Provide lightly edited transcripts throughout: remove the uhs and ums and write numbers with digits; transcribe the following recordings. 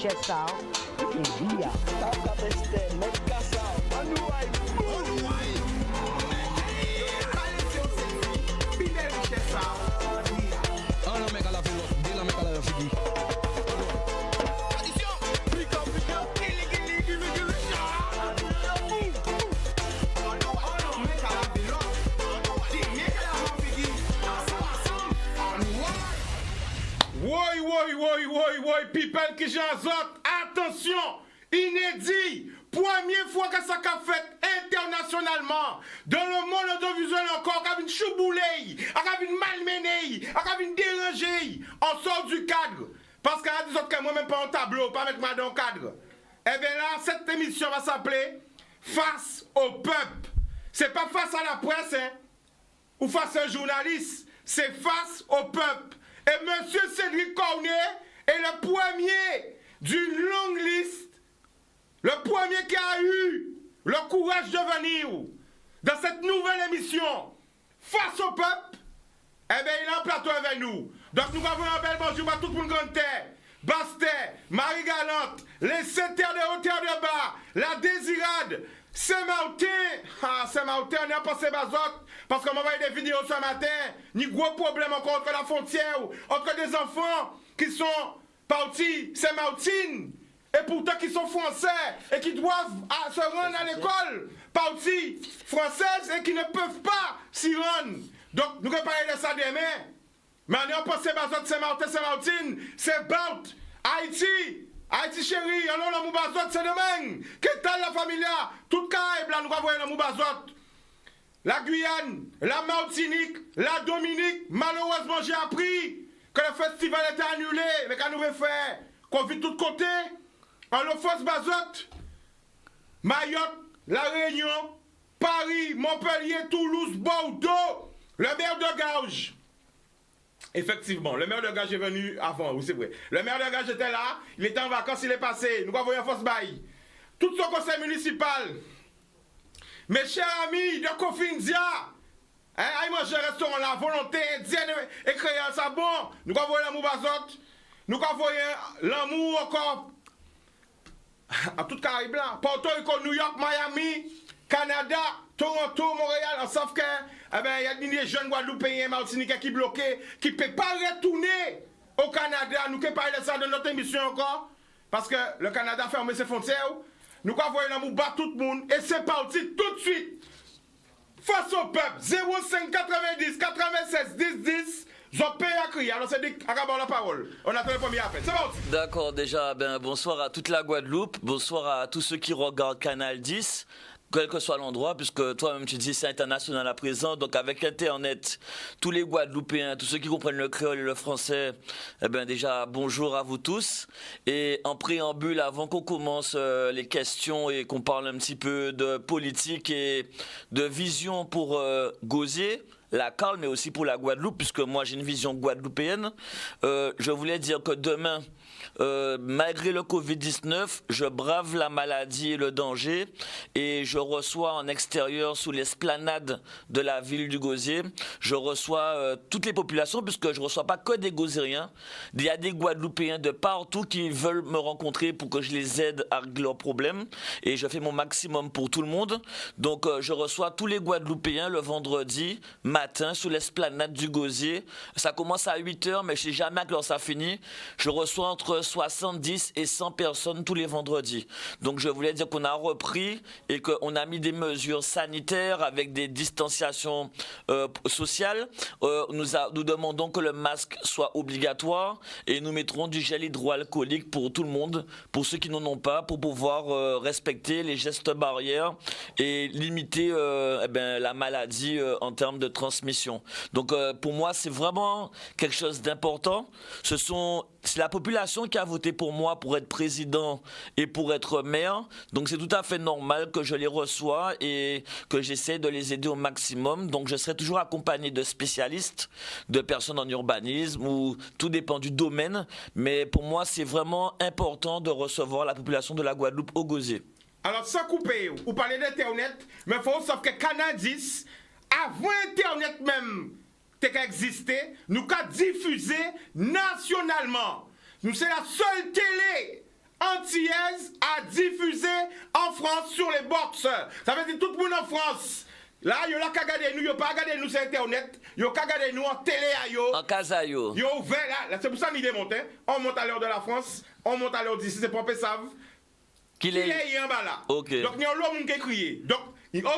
Chessao et Via. Oui, people qui j'azote, attention, inédit, première fois que ça a fait internationalement, dans le monde audiovisuel encore, qu'il y a une chouboulée, qu'il y a une malmenée, qu'il y a une dérangée, on sort du cadre, parce qu'il y a des autres que moi même pas un tableau, pas mettre moi dans le cadre. Eh bien là, cette émission va s'appeler Face au peuple. C'est pas face à la presse, hein, ou face à un journaliste, c'est face au peuple. Et monsieur Cédric Cornet est le premier d'une longue liste, le premier qui a eu le courage de venir dans cette nouvelle émission Face au peuple. Eh bien, il est en plateau avec nous. Donc, nous avons un bel bonjour à tout le monde grande terre. Bastet, Marie-Galante, les 7 terres de haut, terre de bas, la Désirade, Saint-Martin. Ah, Saint-Martin, on a passé Bazot. Parce qu'on m'a envoyé des vidéos ce matin, ni gros problème encore entre la frontière, entre des enfants qui sont partis Saint-Martin, et pourtant qui sont français, et qui doivent se rendre à l'école, partis françaises, et qui ne peuvent pas s'y rendre. Donc, nous allons parler de ça demain. Mais on a passé Bazot, Saint-Martin, c'est Baut, Haïti. Haïti chérie, on a Moubazot, c'est demain. Quelle tal la famille là? Tout Caraïbe là, nous allons voir le Moubazot. La Guyane, la Martinique, la Dominique, malheureusement j'ai appris que le festival était annulé, mais qu'à nous faire, qu'on vit de tous côtés, en Lofos Bazot, Mayotte, La Réunion, Paris, Montpellier, Toulouse, Bordeaux, le maire de Gauge. Effectivement, le maire de Gauge est venu avant, oui c'est vrai. Le maire de Gauge était là, il était en vacances, il est passé, nous avons un Fosse Bailly. Tout son conseil municipal. Mes chers amis de Kofindia, aïe manger restaurant la volonté indienne et créer ça bon. Nous avons l'amour Bazot, nous avons l'amour encore à toute Caraïbe là. Porto Rico, New York, Miami, Canada, Toronto, Montréal. Sauf que il y a des jeunes Guadeloupéens, Martiniquais qui bloqués, qui ne peuvent pas retourner au Canada. Nous ne parler de ça dans notre émission encore, parce que le Canada a fermé ses frontières. Nous avons l'amour battre tout le monde et c'est parti tout de suite. Face au peuple, 05 90 96 10 10. Je paye à crier. Alors c'est dit à la parole. On attend le premier appel. C'est parti. D'accord, déjà, bonsoir à toute la Guadeloupe. Bonsoir à tous ceux qui regardent Canal 10. Quel que soit l'endroit, puisque toi-même tu dis c'est international à présent, donc avec Internet, tous les Guadeloupéens, tous ceux qui comprennent le créole et le français, déjà bonjour à vous tous. Et en préambule, avant qu'on commence les questions et qu'on parle un petit peu de politique et de vision pour Gosier, la Carle, mais aussi pour la Guadeloupe, puisque moi j'ai une vision guadeloupéenne, je voulais dire que demain, malgré le Covid-19, je brave la maladie et le danger et je reçois en extérieur sous l'esplanade de la ville du Gosier, je reçois toutes les populations puisque je ne reçois pas que des Gosieriens, il y a des Guadeloupéens de partout qui veulent me rencontrer pour que je les aide à régler leurs problèmes et je fais mon maximum pour tout le monde. Donc je reçois tous les Guadeloupéens le vendredi matin sous l'esplanade du Gosier. Ça commence à 8h mais je ne sais jamais à quelle heure ça finit. Je reçois entre 70 et 100 personnes tous les vendredis. Donc je voulais dire qu'on a repris et qu'on a mis des mesures sanitaires avec des distanciations sociales. Nous demandons que le masque soit obligatoire et nous mettrons du gel hydroalcoolique pour tout le monde, pour ceux qui n'en ont pas, pour pouvoir respecter les gestes barrières et limiter la maladie en termes de transmission. Donc pour moi c'est vraiment quelque chose d'important. C'est la population qui a voté pour moi pour être président et pour être maire. Donc c'est tout à fait normal que je les reçois et que j'essaie de les aider au maximum. Donc je serai toujours accompagné de spécialistes, de personnes en urbanisme, ou tout dépend du domaine. Mais pour moi, c'est vraiment important de recevoir la population de la Guadeloupe au Gosier. Alors sans couper, vous parlez d'Internet, mais il faut savoir que Canal 10, avant Internet même, existé, nous avons diffusé nationalement. Nous, c'est la seule télé antillaise à diffuser en France sur les box. Ça veut dire tout le monde en France. Là, yo là qu'à regarder nous, yo pas regarder nous sur internet, yo qu'à regarder nous en télé à yo. En casa yo. Yo ouvert là, c'est pour ça l'idée monte. On monte à l'heure de la France, on monte à l'heure d'ici, c'est propre savent. Qu'il Il est. est en bas là. Ok. Donc il y a l'homme qui est crié. Donc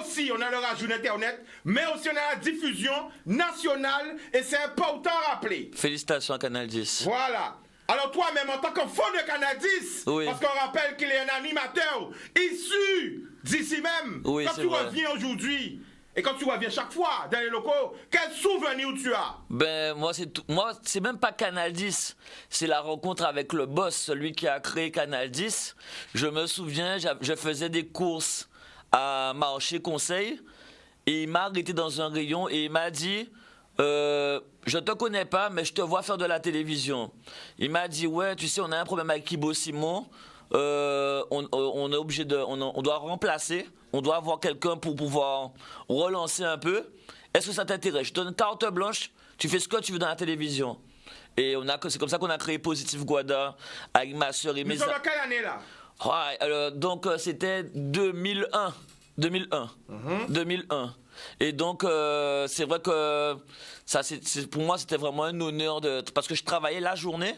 aussi on a le rajout d'internet, mais aussi on a la diffusion nationale et c'est important à rappeler. Félicitations à Canal 10. Voilà. Alors toi-même, en tant qu'enfant de Canal 10, Oui. parce qu'on rappelle qu'il est un animateur issu d'ici même, Oui, quand c'est tu vrai. reviens aujourd'hui, et quand tu reviens chaque fois dans les locaux, quel souvenir tu as? Ben, moi, c'est même pas Canal 10. C'est la rencontre avec le boss, celui qui a créé Canal 10. Je me souviens, je faisais des courses à Marché Conseil et il m'a arrêté dans un rayon et il m'a dit je te connais pas, mais je te vois faire de la télévision. Il m'a dit ouais, tu sais, on a un problème avec Ibo Simon. On est obligé on doit remplacer, on doit avoir quelqu'un pour pouvoir relancer un peu. Est-ce que ça t'intéresse? Je te donne une carte blanche, tu fais ce que tu veux dans la télévision. Et c'est comme ça qu'on a créé Positif Guada avec ma soeur et mes Nous sommes en quelle année là? Ouais, donc c'était 2001. 2001. Et donc, c'est vrai que ça, pour moi, c'était vraiment un honneur parce que je travaillais la journée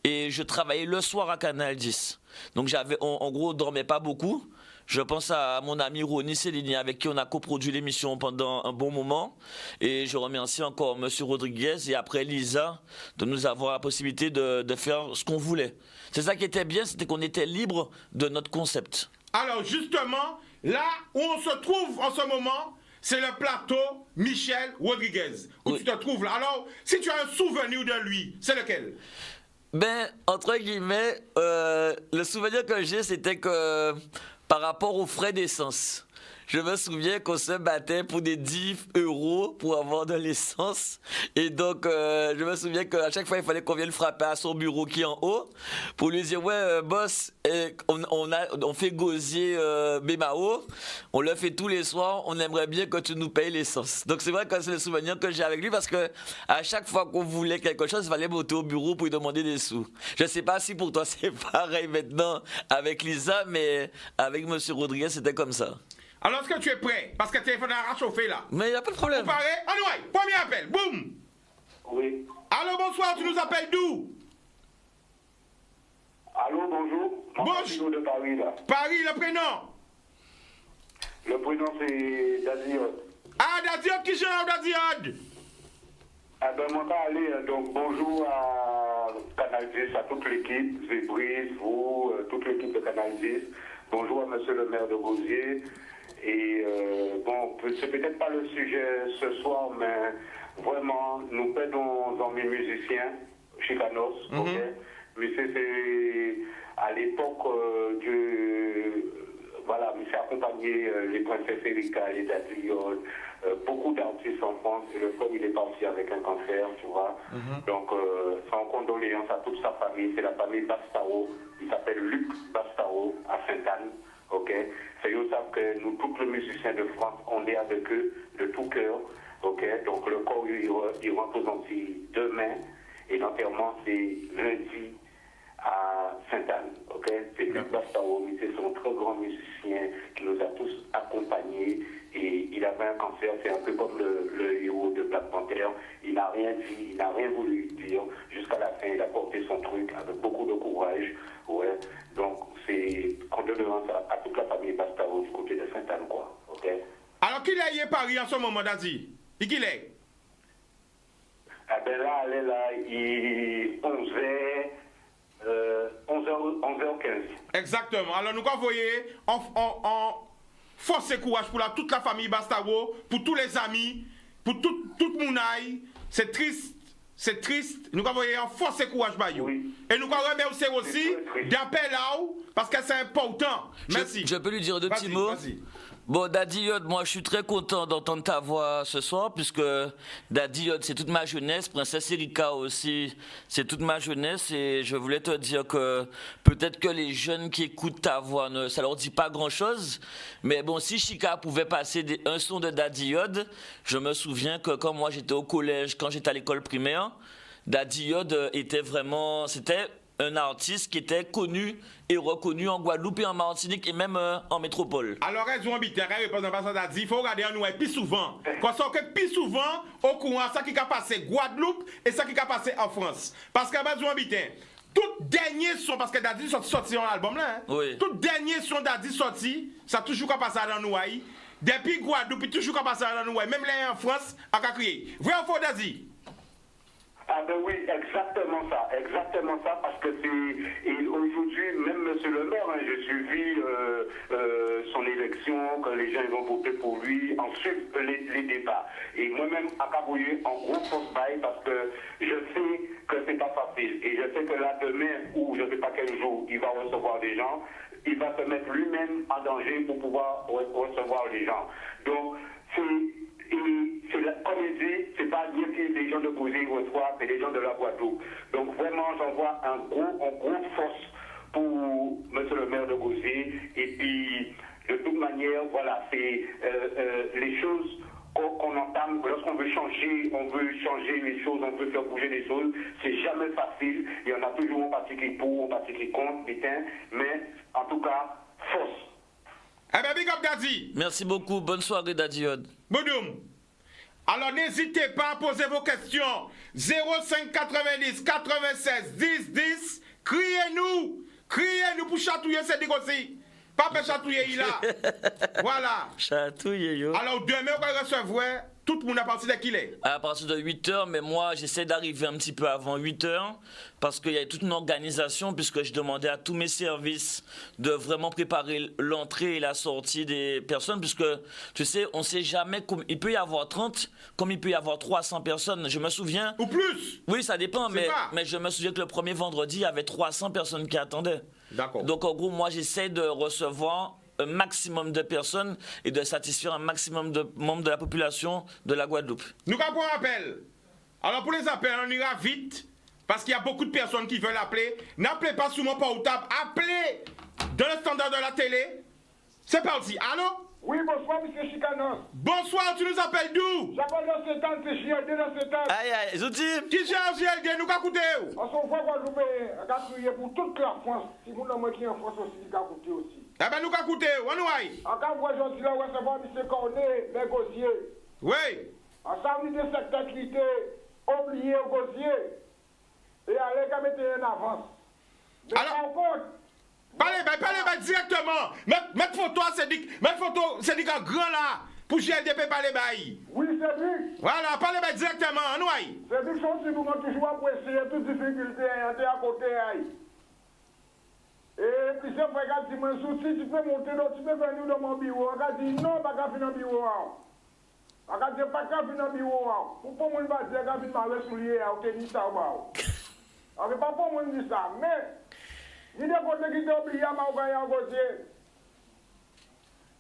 et je travaillais le soir à Canal 10. Donc, en gros, on ne dormait pas beaucoup. Je pense à mon ami Ronnie Céline avec qui on a coproduit l'émission pendant un bon moment. Et je remercie encore M. Rodriguez et après Lisa de nous avoir la possibilité de faire ce qu'on voulait. C'est ça qui était bien, c'était qu'on était libre de notre concept. Alors justement, là où on se trouve en ce moment, c'est le plateau Michel Rodriguez, où Oui. tu te trouves là. Alors, si tu as un souvenir de lui, c'est lequel? Ben, entre guillemets, le souvenir que j'ai, c'était que par rapport aux frais d'essence, je me souviens qu'on se battait pour des 10 € pour avoir de l'essence. Et donc, je me souviens qu'à chaque fois, il fallait qu'on vienne frapper à son bureau qui est en haut pour lui dire, ouais, boss, on fait gosier Bémao, on le fait tous les soirs, on aimerait bien que tu nous payes l'essence. Donc, c'est vrai que c'est le souvenir que j'ai avec lui parce que à chaque fois qu'on voulait quelque chose, il fallait monter au bureau pour lui demander des sous. Je ne sais pas si pour toi, c'est pareil maintenant avec Lisa, mais avec M. Rodriguez, c'était comme ça. Alors, est-ce que tu es prêt? Parce que le téléphone a réchauffé là. Mais il n'y a pas de problème. Vous parlez? Anyway, premier appel, boum! Oui. Allô, bonsoir, tu nous appelles d'où? Allô, bonjour. Bonjour. De Paris, là. Paris, le prénom? Le prénom, c'est Daziod. Ah, Dadiod, qui genre Dadiod? Ah ben, moi, allez, donc bonjour à Canal 10, à toute l'équipe, Zébris, vous, toute l'équipe de Canal 10. Bonjour à monsieur le maire de Gosier. Et bon, c'est peut-être pas le sujet ce soir, mais vraiment, nous perdons en mes musiciens, Chicanos, ok? Mais c'est à l'époque voilà, mais c'est accompagné les princesses Erika, les Dadiol, beaucoup d'artistes en France. Et le frère, il est parti avec un cancer, tu vois. Donc, sans condoléances à toute sa famille, c'est la famille Bastaro. Il s'appelle Luc Bastaro à Sainte-Anne. Ok, c'est eux savent que nous, tous les musiciens de France, on est avec eux de tout cœur. Ok, donc le corps, il rentre aux Antilles demain et l'enterrement, c'est lundi à Sainte-Anne. Ok, c'est Luc Bastaro, c'est son très grand musicien qui nous a tous accompagnés et il avait un cancer, c'est un peu comme le héros de Black Panther. Il n'a rien dit, il n'a rien voulu dire. Jusqu'à la fin, il a porté son truc avec beaucoup de courage. Ouais, donc c'est condoléances à toute la famille Bastaro du côté de Sainte-Anne, quoi. Ok. Alors, qu'il est à Paris en ce moment, Dadi? Et qu'il est? Ah ben là, elle est là, il 11h15. Exactement. Alors, nous envoyer en force et courage pour toute la famille Bastaro, pour tous les amis, pour tout Mounaï. C'est triste. C'est triste. Nous envoyer en force et courage, Bayou. Oui. Et nous remercier aussi d'appel là parce que c'est important. Merci. Je peux lui dire deux petits Vas-y, mots. vas-y. Bon, Daddy Yod, moi je suis très content d'entendre ta voix ce soir, puisque Daddy Yod, c'est toute ma jeunesse, Princesse Erika aussi, c'est toute ma jeunesse, et je voulais te dire que peut-être que les jeunes qui écoutent ta voix, ça leur dit pas grand-chose, mais bon, si Chica pouvait passer un son de Daddy Yod, je me souviens que quand moi j'étais au collège, quand j'étais à l'école primaire, Daddy Yod était vraiment, c'était un artiste qui était connu et reconnu en Guadeloupe et en Martinique et même en métropole. Alors, raison habitaire, répondant à ça, il faut regarder en nous plus souvent. Quand ça que plus souvent au courant, ça qui a passé Guadeloupe et ça qui a passé en France. Parce qu'à raison habitaire, tout dernier son, parce que Daddy sorti en album là, hein? Oui. Tout dernier son Daddy sorti, ça toujours qu'à passer dans nous. Depuis Guadeloupe, toujours qu'à passer dans nous. Même là en France, à crier. Vrai ou faux, Daddy? Ah ben oui, exactement ça, parce que c'est, et aujourd'hui, même monsieur le maire, hein, j'ai suivi son élection, que les gens ils vont voter pour lui, ensuite les débats. Et moi-même, à Cabouillé, en gros force bail, parce que je sais que c'est pas facile, et je sais que là, demain, ou je sais pas quel jour, il va recevoir des gens, il va se mettre lui-même en danger pour pouvoir recevoir les gens. Donc, comme il dit, c'est pas dire que les gens de Gauzy reçoivent, c'est les gens de la Guadeloupe. Donc vraiment, j'envoie un gros force pour monsieur le maire de Gauzy. Et puis, de toute manière, voilà, c'est les choses qu'on entame, lorsqu'on veut changer les choses, on veut faire bouger les choses, c'est jamais facile. Il y en a toujours un parti qui pour, un parti qui contre, putain, mais en tout cas, force. Eh bien, big up, Daddy. Merci beaucoup. Bonne soirée, Daddy Yod. Boudoum. Alors n'hésitez pas à poser vos questions. 05 90 96 10 10. Criez-nous pour chatouiller ces négociés. Pas pour chatouiller il a. Voilà. Chatouiller yo. Alors demain on va recevoir tout le monde à partir de qui il est. À partir de 8h, mais moi j'essaie d'arriver un petit peu avant 8h parce qu'il y a toute une organisation puisque je demandais à tous mes services de vraiment préparer l'entrée et la sortie des personnes puisque tu sais, on ne sait jamais, il peut y avoir 30 comme il peut y avoir 300 personnes. Je me souviens... Ou plus. Oui, ça dépend, mais je me souviens que le premier vendredi, il y avait 300 personnes qui attendaient. D'accord. Donc en gros, moi j'essaie de recevoir un maximum de personnes et de satisfaire un maximum de membres de la population de la Guadeloupe. Nous avons un appel. Alors pour les appels, on ira vite parce qu'il y a beaucoup de personnes qui veulent appeler. N'appelez pas sous mon portable, appelez dans le standard de la télé. C'est parti. Allô? Oui, bonsoir, M. Chicanos. Bonsoir, tu nous appelles d'où? J'appelle dans ce temps, c'est JLD dans ce temps. Aïe, aïe, Zouti. Qui gère JLD? Nous qu'à écouter? On s'en voit Guadeloupe, on crier pour toute la France. Si vous n'avez qui en France aussi, il a écouté aussi. Eh ben nous qu'à écouter, on nous aille. En cas où aujourd'hui, là, on va recevoir M. Cornet, les Gauziers. Oui. En samedi de secteur qui était oublié au Gauzier. Et allez, qu'à mettre en avance. Mais Alors- par contre, Parlez directement. Mettre photo, c'est dit qu'un grand là. Pour GLDP, parlez bail. oui, c'est lui. Voilà, parlez directement, on nous aille. C'est lui qui sont si vous m'avez toujours apprécié toute difficulté, on est à côté. Aïe. Et puis c'est vrai qu'il dit, mais si tu peux monter, tu peux venir dans mon bureau. On a dit non, pas qu'à finir dans le bureau. On a dit pas qu'à finir dans le bureau. Pourquoi on va dire qu'à finir dans le soulier, on te dit ça. On ne peut pas pour moi dire ça, mais ni des côtés qui t'ont oublié à Magaya en Gauzier,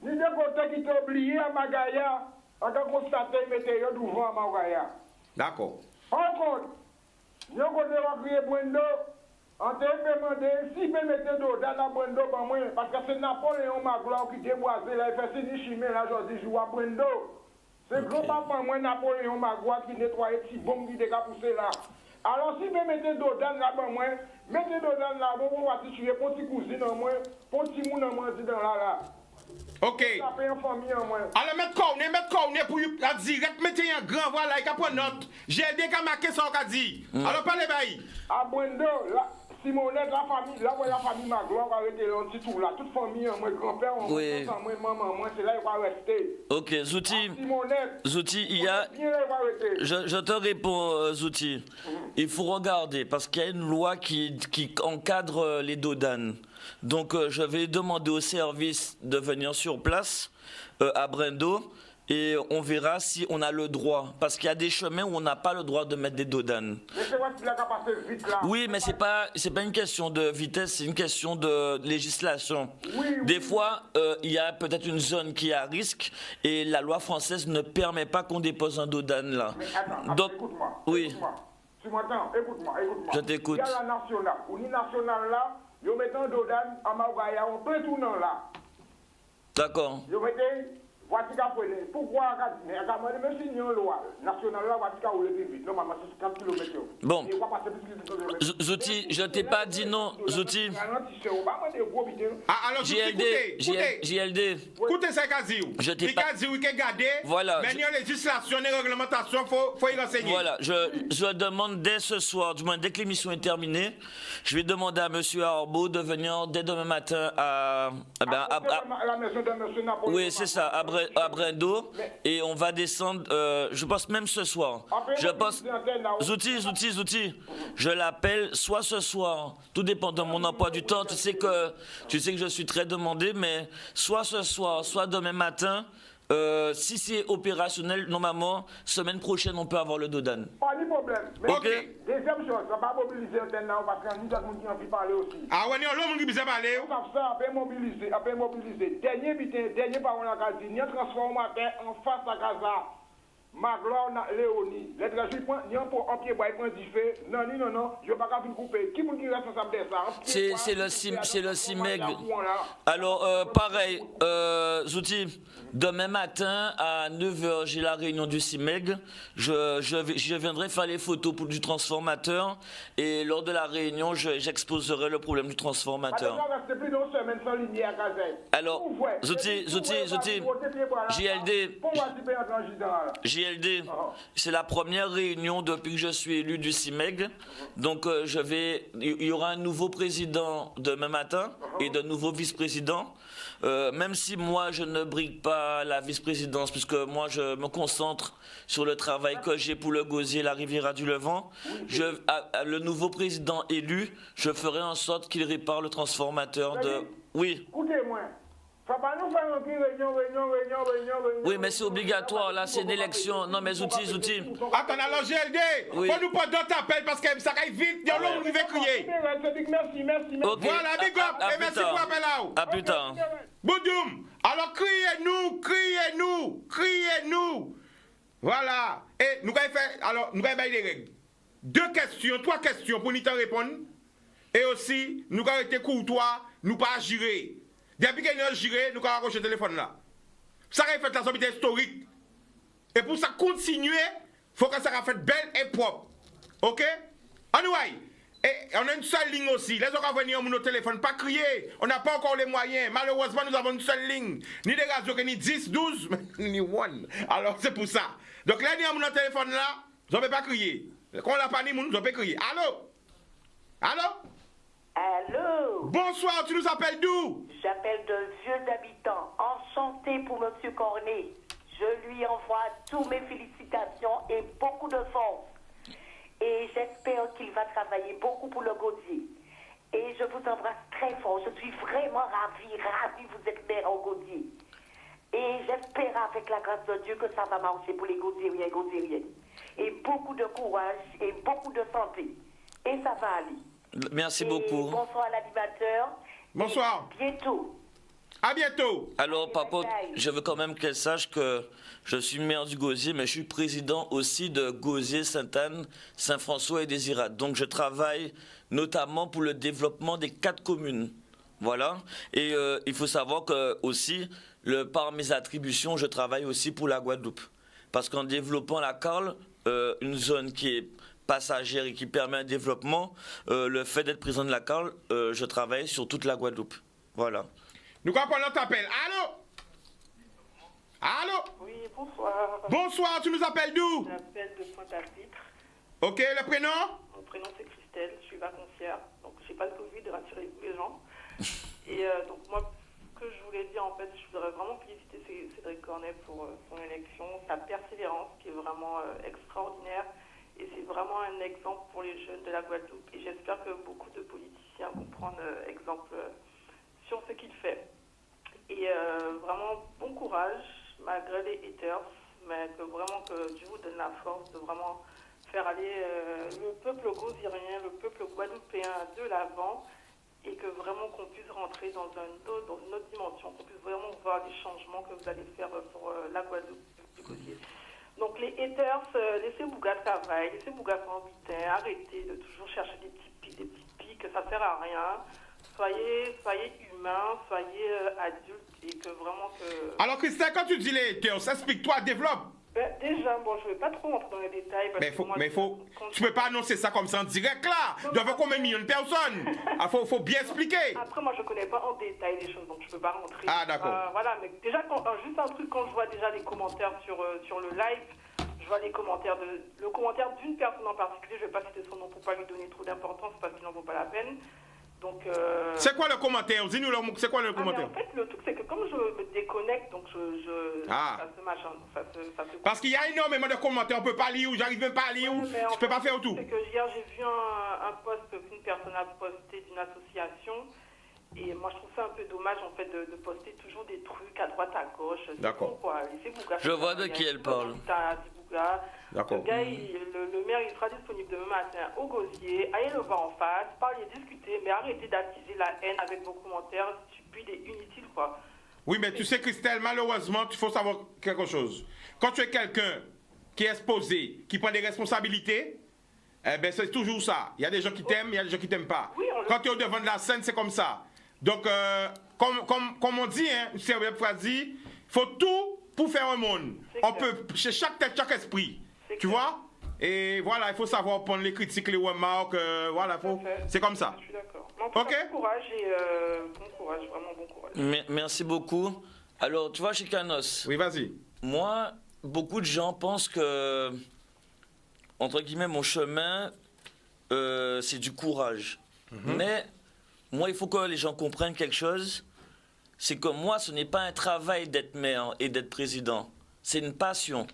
ni des côtés qui t'ont oublié à Magaya, on a constaté que mettez devant à Magaya. D'accord. Par contre, je côté va crier Brendo, on t'a demandé si peut mettre d'eau dans la Brendo pour moi, parce que c'est Napoléon Magloire qui déboisait là, il fait signer chimé là, aujourd'hui, je joue à Brendo. C'est globalement moi Napoléon Magloire qui nettoie les petits bombes qui dégagent pousser là. Alors si vous mettez d'eau dans la pour moi, mettez d'eau dans la pour moi, si tu es pour petit cousine en moi, pour petit moun en moi, dans là. Ok. Ça fait une famille en moi. Alors mettre cornet pour direct, mettez un grand, voilà, il a pris note. GLD qui a marqué ça, on a dit. Alors parlez bail. À Brendo, là, Simonette, la famille, là où la famille Magloire va arrêter là, petit tout là, toute famille en moi, grand-père, en Oui. moi, maman, moi, c'est là qu'il va rester. Ok, Zouti. Simonette, Zouti, il y a... bien là, il va arrêter. Je te réponds, Zouti. Il faut regarder parce qu'il y a une loi qui encadre les dodanes. Donc, je vais demander au service de venir sur place à Brendo et on verra si on a le droit. Parce qu'il y a des chemins où on n'a pas le droit de mettre des dodanes. Mais c'est vrai qu'il a qu'à passer vite là. Oui, mais c'est pas une question de vitesse, c'est une question de législation. Oui, Des fois, il y a peut-être une zone qui est à risque et la loi française ne permet pas qu'on dépose un dodane là. Mais attends, Donc, écoute-moi. oui. Écoute-moi. Tu m'entends? Écoute-moi. Je t'écoute. Il y a la nationale. Ou ni nationale là, ils mettent un dodane à Maugaya, on peut tout non là. D'accord. Ils mettent voici qu'a fait. Pourquoi mais même si une loi nationale là, voici qu'a roulé plus vite. Normalement, c'est 4 km. Bon. Zouti, je t'ai pas dit non, Zouti. Alors, JLD. Écoutez ça, Kaziou. Je t'ai Il pas... a dit oui, qu'il a gardé. Voilà. Mais il y a législation et réglementation, faut y renseigner. Voilà, je demande dès ce soir, du moins dès que l'émission est terminée, je vais demander à M. Arbo de venir dès demain matin à la maison de M. Napoléon. oui, c'est ça, à Brindo, et on va descendre, je pense même ce soir. Je pense, Zouti, je l'appelle soit ce soir, tout dépend de mon emploi du temps, tu sais que je suis très demandé, mais soit ce soir, soit demain matin. Si c'est opérationnel, normalement, semaine prochaine, on peut avoir le Dodan. Pas de problème. Mais ok. Deuxième chose, on va pas mobiliser maintenant parce qu'il y a des gens qui ont envie de parler aussi. Ah ouais, l'homme qui veut parler. On va ça, on peut mobiliser. Dernier butin, dernier parole à Gazi, il y a un transformateur en face à Gaza. Magloire Léonie, les traduits il y a un pied bois, il dit fait. Non, je ne vais pas couper. Qui est responsable de ça? C'est le CIMEG. Alors, pareil, Zouti, demain matin à 9h, j'ai la réunion du CIMEG. Je viendrai faire les photos du transformateur et lors de la réunion, j'exposerai le problème du transformateur. Alors, Zouti, JLD, c'est la première réunion depuis que je suis élu du CIMEG. Donc, il y aura un nouveau président demain matin et de nouveaux vice-présidents. Même si moi, je ne brigue pas la vice-présidence, puisque moi, je me concentre sur le travail que j'ai pour le Gosier et la Riviera du Levant, le nouveau président élu, je ferai en sorte qu'il répare le transformateur de... Oui. Écoutez-moi. Oui, mais c'est obligatoire, là, c'est une élection. Non, mais Zouti. Attends, alors GLD, oui. Faut nous pas d'autres appels parce que ça arrive vite, il y a l'homme qui veut crier. Merci. Okay. Voilà, big up, et merci pour l'appel là. À plus tard. Boudoum, alors criez-nous. Voilà. Et nous allons faire, alors, nous allons faire des règles. 3 questions pour nous te répondre. Et aussi, nous allons être courtois, nous pas gérer. Depuis qu'il y a géré, nous allons accrocher le téléphone là. Ça va faire la somme historique. Et pour ça continuer, il faut que ça soit fait belle et propre. Ok? Anyway, et on a une seule ligne aussi. Les autres venir sur nos téléphones, pas crier. On n'a pas encore les moyens. Malheureusement, nous avons une seule ligne. Ni des radios ni 10, 12, ni 1. Alors c'est pour ça. Donc là, nous avons notre téléphone là, vous ne pouvez pas crier. Quand on l'a pas ni nous ne pouvez pas crier. Allô? Bonsoir, tu nous appelles d'où? J'appelle de Vieux d'Habitant. Enchanté pour M. Cornet. Je lui envoie toutes mes félicitations et beaucoup de force. Et j'espère qu'il va travailler beaucoup pour le Gosier. Et je vous embrasse très fort. Je suis vraiment ravie. Vous êtes maire au Gosier. Et j'espère avec la grâce de Dieu que ça va marcher pour les Gosieriens et Gosieriennes. Et beaucoup de courage et beaucoup de santé. Et ça va aller. Merci beaucoup. Bonsoir à l'animateur. Bonsoir. Bientôt. À bientôt. Alors, par contre, je veux quand même qu'elle sache que je suis maire du Gosier, mais je suis président aussi de Gosier, Sainte-Anne, Saint-François et Désirade. Donc, je travaille notamment pour le développement des 4 communes. Voilà. Et il faut savoir que aussi, par mes attributions, je travaille aussi pour la Guadeloupe. Parce qu'en développant la Carle, une zone qui est passagère et qui permet un développement, le fait d'être président de la Carle, je travaille sur toute la Guadeloupe. Voilà. Nous comprenons notre appel. Allô? Oui, bonsoir. Bonsoir, tu nous appelles d'où? J'appelle de Pointe-à-Pitre. Ok, le prénom? Mon prénom c'est Christelle, je suis vacancière, donc j'ai pas le Covid, rassurez-vous les gens. Et donc moi, ce que je voulais dire en fait, je voudrais vraiment féliciter Cédric Cornet pour son élection, sa persévérance qui est vraiment extraordinaire. Et c'est vraiment un exemple pour les jeunes de la Guadeloupe. Et j'espère que beaucoup de politiciens vont prendre exemple sur ce qu'il fait. Et vraiment, bon courage, malgré les haters, mais que Dieu vous donne la force de vraiment faire aller le peuple gosierien, le peuple guadeloupéen de l'avant, et que vraiment qu'on puisse rentrer dans une autre dimension, qu'on puisse vraiment voir les changements que vous allez faire pour la Guadeloupe du Gosier. Donc les haters, laissez Bouga travailler, laissez Bouga en butin, arrêtez de toujours chercher des petits pics, ça sert à rien. Soyez humains. humain, soyez adulte et que vraiment que... Alors Christelle, quand tu dis les haters, explique-toi, développe. Ben, déjà, bon, je ne vais pas trop rentrer dans les détails. Parce que moi, Tu peux pas annoncer ça comme ça en direct là. Il doit y avoir combien de millions de personnes? Faut bien expliquer. Après, moi, je ne connais pas en détail les choses, donc je ne peux pas rentrer. Ah, d'accord. Voilà, mais déjà, juste un truc, quand je vois déjà les commentaires sur le live, je vois les commentaires le commentaire d'une personne en particulier, je ne vais pas citer son nom pour ne pas lui donner trop d'importance parce qu'il n'en vaut pas la peine. Donc, c'est quoi le commentaire? Dis-nous, c'est quoi le commentaire? En fait, le truc, c'est que comme je me déconnecte, donc ça se machin, ça se... Parce qu'il y a énormément de commentaires, on peut pas lire, ou j'arrive même pas à lire, je peux pas faire tout. C'est que hier, j'ai vu un post qu'une personne a posté d'une association, et moi, je trouve ça un peu dommage, en fait, de poster toujours des trucs à droite, à gauche. D'accord. Je vois de qui elle parle. D'accord. Le gars, le maire, il sera disponible demain matin au gosier. Allez le voir en face, parlez, discutez, mais arrêtez d'attiser la haine avec vos commentaires stupides et inutiles, quoi. Oui, mais tu sais, Christelle, malheureusement, il faut savoir quelque chose. Quand tu es quelqu'un qui est exposé, qui prend des responsabilités, eh ben, c'est toujours ça. Il y a des gens qui t'aiment, il y a des gens qui t'aiment pas. Oui, quand tu es au devant de la scène, c'est comme ça. Donc, comme on dit, hein, c'est une phrase dit, il faut tout pour faire un monde. On peut, chez chaque tête, chaque esprit. Tu vois? Et voilà, il faut savoir prendre les critiques, les remarques, voilà, c'est comme ça. Je suis d'accord. Ok. Bon courage bon courage, vraiment bon courage. Merci beaucoup. Alors, tu vois, chez Canos. Oui, vas-y. Moi, beaucoup de gens pensent que, entre guillemets, mon chemin, c'est du courage. Mais moi, il faut que les gens comprennent quelque chose. C'est que moi, ce n'est pas un travail d'être maire et d'être président. C'est une passion.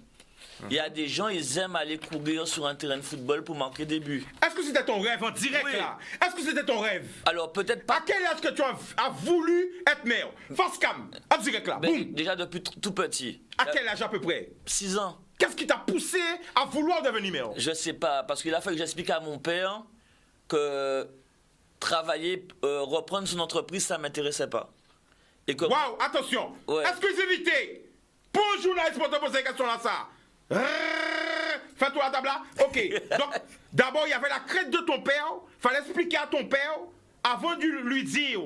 Il y a des gens, ils aiment aller courir sur un terrain de football pour marquer des buts. Est-ce que c'était ton rêve en direct là? Est-ce que c'était ton rêve? Alors peut-être pas. À quel âge que tu as voulu être maire? Face cam, en direct là, boum. Déjà depuis tout petit. À quel âge à peu près? 6 ans. Qu'est-ce qui t'a poussé à vouloir devenir maire? Je sais pas, parce qu'il a fallu que j'explique à mon père que travailler, reprendre son entreprise, ça m'intéressait pas. Waouh, attention, exclusivité pour un journaliste pour te poser la question là, ça. Fais-toi la table là. Ok. Donc, d'abord, il y avait la crête de ton père. Fallait expliquer à ton père, avant de lui dire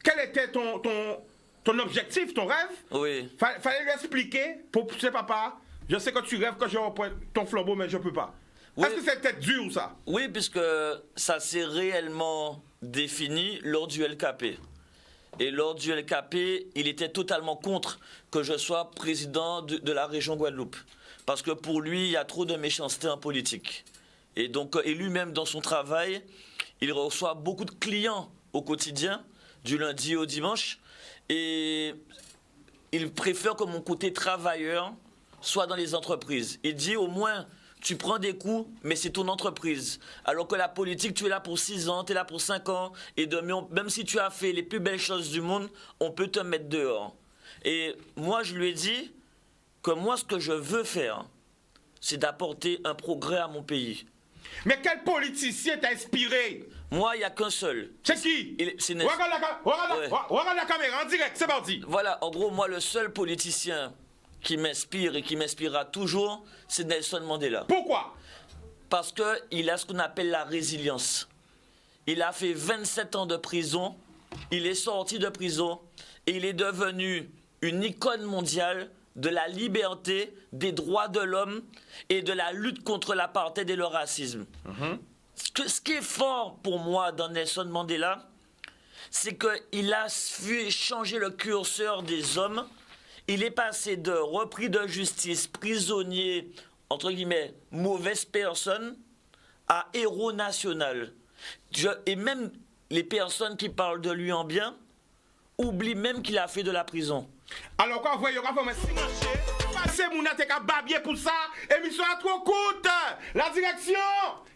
quel était ton objectif, ton rêve. Oui. Fallait lui expliquer pour pousser papa. Je sais que tu rêves que je reprends ton flambeau, mais je peux pas. Oui. Est-ce que c'était dur, ça? Oui, puisque ça s'est réellement défini lors du LKP. Et lors du LKP, il était totalement contre que je sois président de la région Guadeloupe. Parce que pour lui, il y a trop de méchanceté en politique. Et donc, et lui-même, dans son travail, il reçoit beaucoup de clients au quotidien, du lundi au dimanche. Et il préfère que mon côté travailleur soit dans les entreprises. Il dit au moins, tu prends des coups, mais c'est ton entreprise. Alors que la politique, tu es là pour 6 ans, tu es là pour 5 ans. Et même si tu as fait les plus belles choses du monde, on peut te mettre dehors. Et moi, je lui ai dit que moi, ce que je veux faire, c'est d'apporter un progrès à mon pays. Mais quel politicien t'a inspiré? Moi, il n'y a qu'un seul. C'est qui? Regarde la caméra en direct, c'est parti. Voilà, en gros, moi, le seul politicien qui m'inspire et qui m'inspirera toujours, c'est Nelson Mandela. Pourquoi? Parce qu'il a ce qu'on appelle la résilience. Il a fait 27 ans de prison, il est sorti de prison et il est devenu une icône mondiale de la liberté, des droits de l'homme et de la lutte contre l'apartheid et le racisme. Ce qui est fort pour moi dans Nelson Mandela, c'est qu'il a fait changer le curseur des hommes. Il est passé de repris de justice, prisonnier, entre guillemets, mauvaise personne, à héros national. Et même les personnes qui parlent de lui en bien oublient même qu'il a fait de la prison. Alors quand vous voyez, c'est mon attaque à babier pour ça, émission à trop courte, la direction.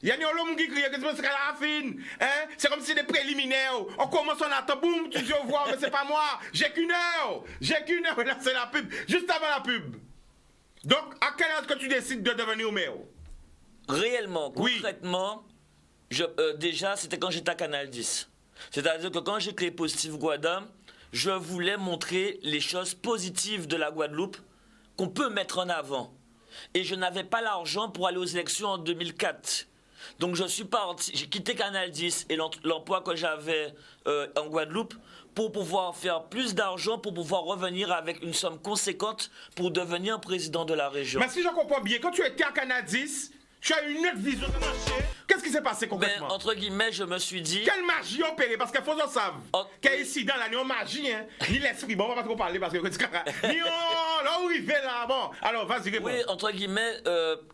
Il y a des gens qui crient que c'est la fine, hein? C'est comme si c'était des préliminaires. On commence, on attend, boum, tu dis au revoir, mais c'est pas moi. J'ai qu'une heure, et là c'est la pub, juste avant la pub. Donc, à quelle heure que tu décides de devenir maire? Réellement, concrètement, déjà, c'était quand j'étais à Canal 10. C'est-à-dire que quand j'ai créé Positive Guada, je voulais montrer les choses positives de la Guadeloupe qu'on peut mettre en avant. Et je n'avais pas l'argent pour aller aux élections en 2004. Donc je suis parti, j'ai quitté Canal 10 et l'emploi que j'avais en Guadeloupe pour pouvoir faire plus d'argent, pour pouvoir revenir avec une somme conséquente pour devenir président de la région. Mais si je comprends bien, quand tu étais à Canadis, tu as une autre vision de marché. Qu'est-ce qui s'est passé concrètement? Entre guillemets, je me suis dit... Quelle magie opérée? Parce qu'il faut qu'on sache qu'ici, dans la magie, hein, ni l'esprit, bon, on va pas trop parler parce que... Ni là où il fait là, bon. Alors, vas-y, réponds. Oui, entre guillemets,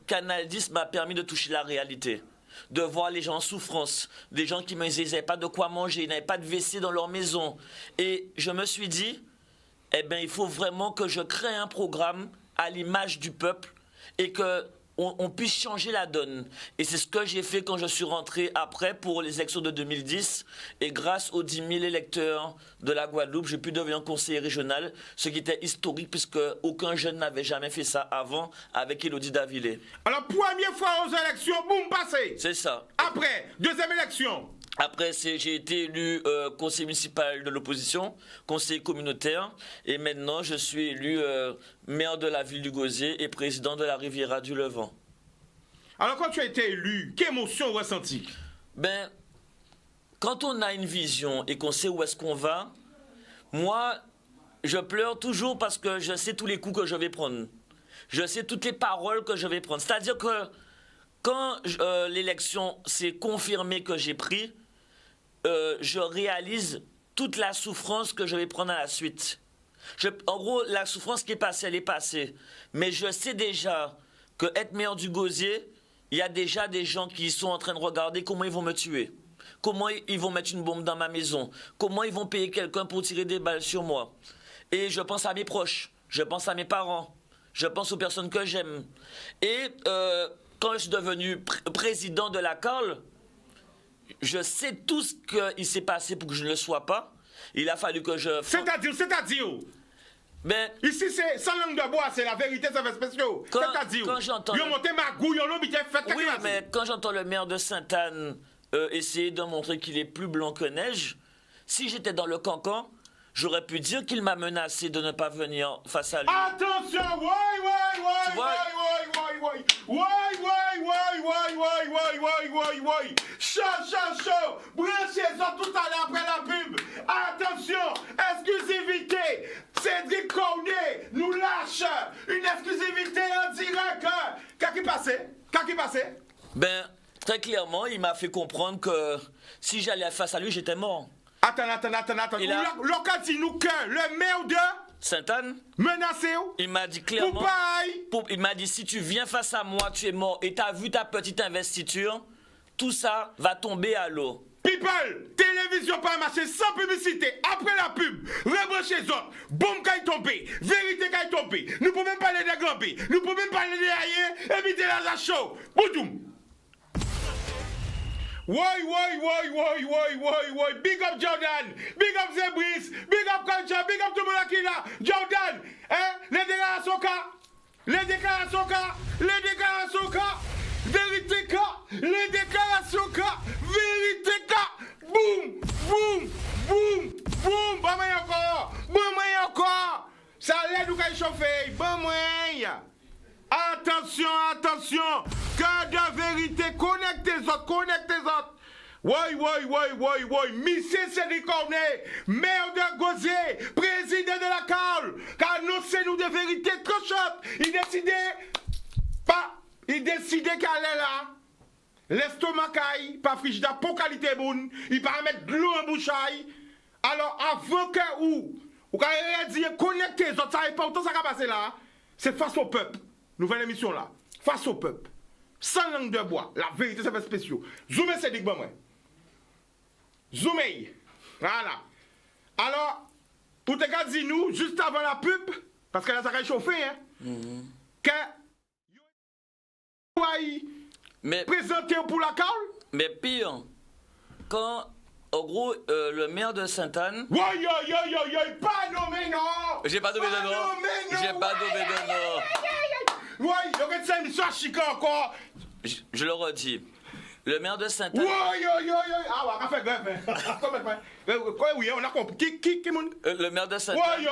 Canal 10 m'a permis de toucher la réalité. De voir les gens en souffrance, des gens qui ne n'avaient pas de quoi manger, ils n'avaient pas de WC dans leur maison. Et je me suis dit, eh bien, il faut vraiment que je crée un programme à l'image du peuple et que on puisse changer la donne. Et c'est ce que j'ai fait quand je suis rentré après pour les élections de 2010. Et grâce aux 10 000 électeurs de la Guadeloupe, j'ai pu devenir conseiller régional, ce qui était historique puisque aucun jeune n'avait jamais fait ça avant avec Élodie Davillé. Alors, première fois aux élections, boum, passé. C'est ça. Après, deuxième élection. Après, j'ai été élu conseiller municipal de l'opposition, conseiller communautaire, et maintenant je suis élu maire de la ville du Gosier et président de la Riviera du Levant. Alors, quand tu as été élu, quelle émotion ressentie? Ben, quand on a une vision et qu'on sait où est-ce qu'on va, moi, je pleure toujours parce que je sais tous les coups que je vais prendre. Je sais toutes les paroles que je vais prendre. C'est-à-dire que quand l'élection s'est confirmée que j'ai pris, je réalise toute la souffrance que je vais prendre à la suite. En gros, la souffrance qui est passée, elle est passée. Mais je sais déjà que être maire du Gosier, il y a déjà des gens qui sont en train de regarder comment ils vont me tuer. Comment ils vont mettre une bombe dans ma maison. Comment ils vont payer quelqu'un pour tirer des balles sur moi. Et je pense à mes proches. Je pense à mes parents. Je pense aux personnes que j'aime. Et quand je suis devenu président de la CARL, je sais tout ce qu'il s'est passé pour que je ne le sois pas. Il a fallu que je... C'est-à-dire ben, ici, c'est sans langue de bois, c'est la vérité, ça fait spécial. C'est-à-dire, quand j'entends... Ils ont monté ma gouille, ils ont fait... Oui, mais quand j'entends le maire de Sainte-Anne essayer de montrer qu'il est plus blanc que neige, si j'étais dans le cancan, j'aurais pu dire qu'il m'a menacé de ne pas venir face à lui. Attention, chaud, branchez-en tout à l'heure après la pub. Attention, exclusivité, Cédric Cornet nous lâche une exclusivité en direct. Qu'est-ce qui passait? Ben, très clairement, il m'a fait comprendre que si j'allais face à lui, j'étais mort. Attends. L'occasion dit nous que le maire de Sainte-Anne menacé. Il m'a dit clairement. Il m'a dit si tu viens face à moi, tu es mort. Et t'as vu ta petite investiture, tout ça va tomber à l'eau. People, télévision pas marché sans publicité. Après la pub, rebranchez autres. Bombe qui est tombée, vérité qui est tombée. Nous pouvons même parler des grands-pères, nous pouvons même parler des aïeux, éviter la show. Boudoum. Woy, big up Jordan, big up Zebris, big up Culture, big up tout le monde qui est là. Jordan, hein, les déclarations vérité boum, bon moyen encore, ça l'aide ou qu'à chauffer, bon moyen. Attention, cœur de vérité, connectez les autres. Monsieur Cédric Cornet, maire de Gosier, président de la CARL, annoncez-nous des vérités cochantes. Il décidait qu'elle est là. L'estomac caille, pas frigidaire, pour qualité bonne, il va mettre de l'eau en bouchaille. Alors, avant que ou dire connecter les autres, ça n'est pas autant ça va passer là. C'est face au peuple. Nouvelle émission là. Face au peuple. Sans langue de bois. La vérité, ça fait spécial. Zoomez, c'est dit, bon, moi. Zoomez. Voilà. Alors, pour te garder dit nous, juste avant la pub, parce que là, ça va chauffer, hein, que mais présenté pour la CARL. Mais pire, quand, en gros, le maire de Sainte-Anne... pas nommé, non. J'ai pas nommé de nom. Oui, il y a une émission à Chicago encore. Je le redis. Le maire de Sainte-Anne... Ah ouais, on a fait grève. Oui, on a compris. Qui le maire de Sainte-Anne...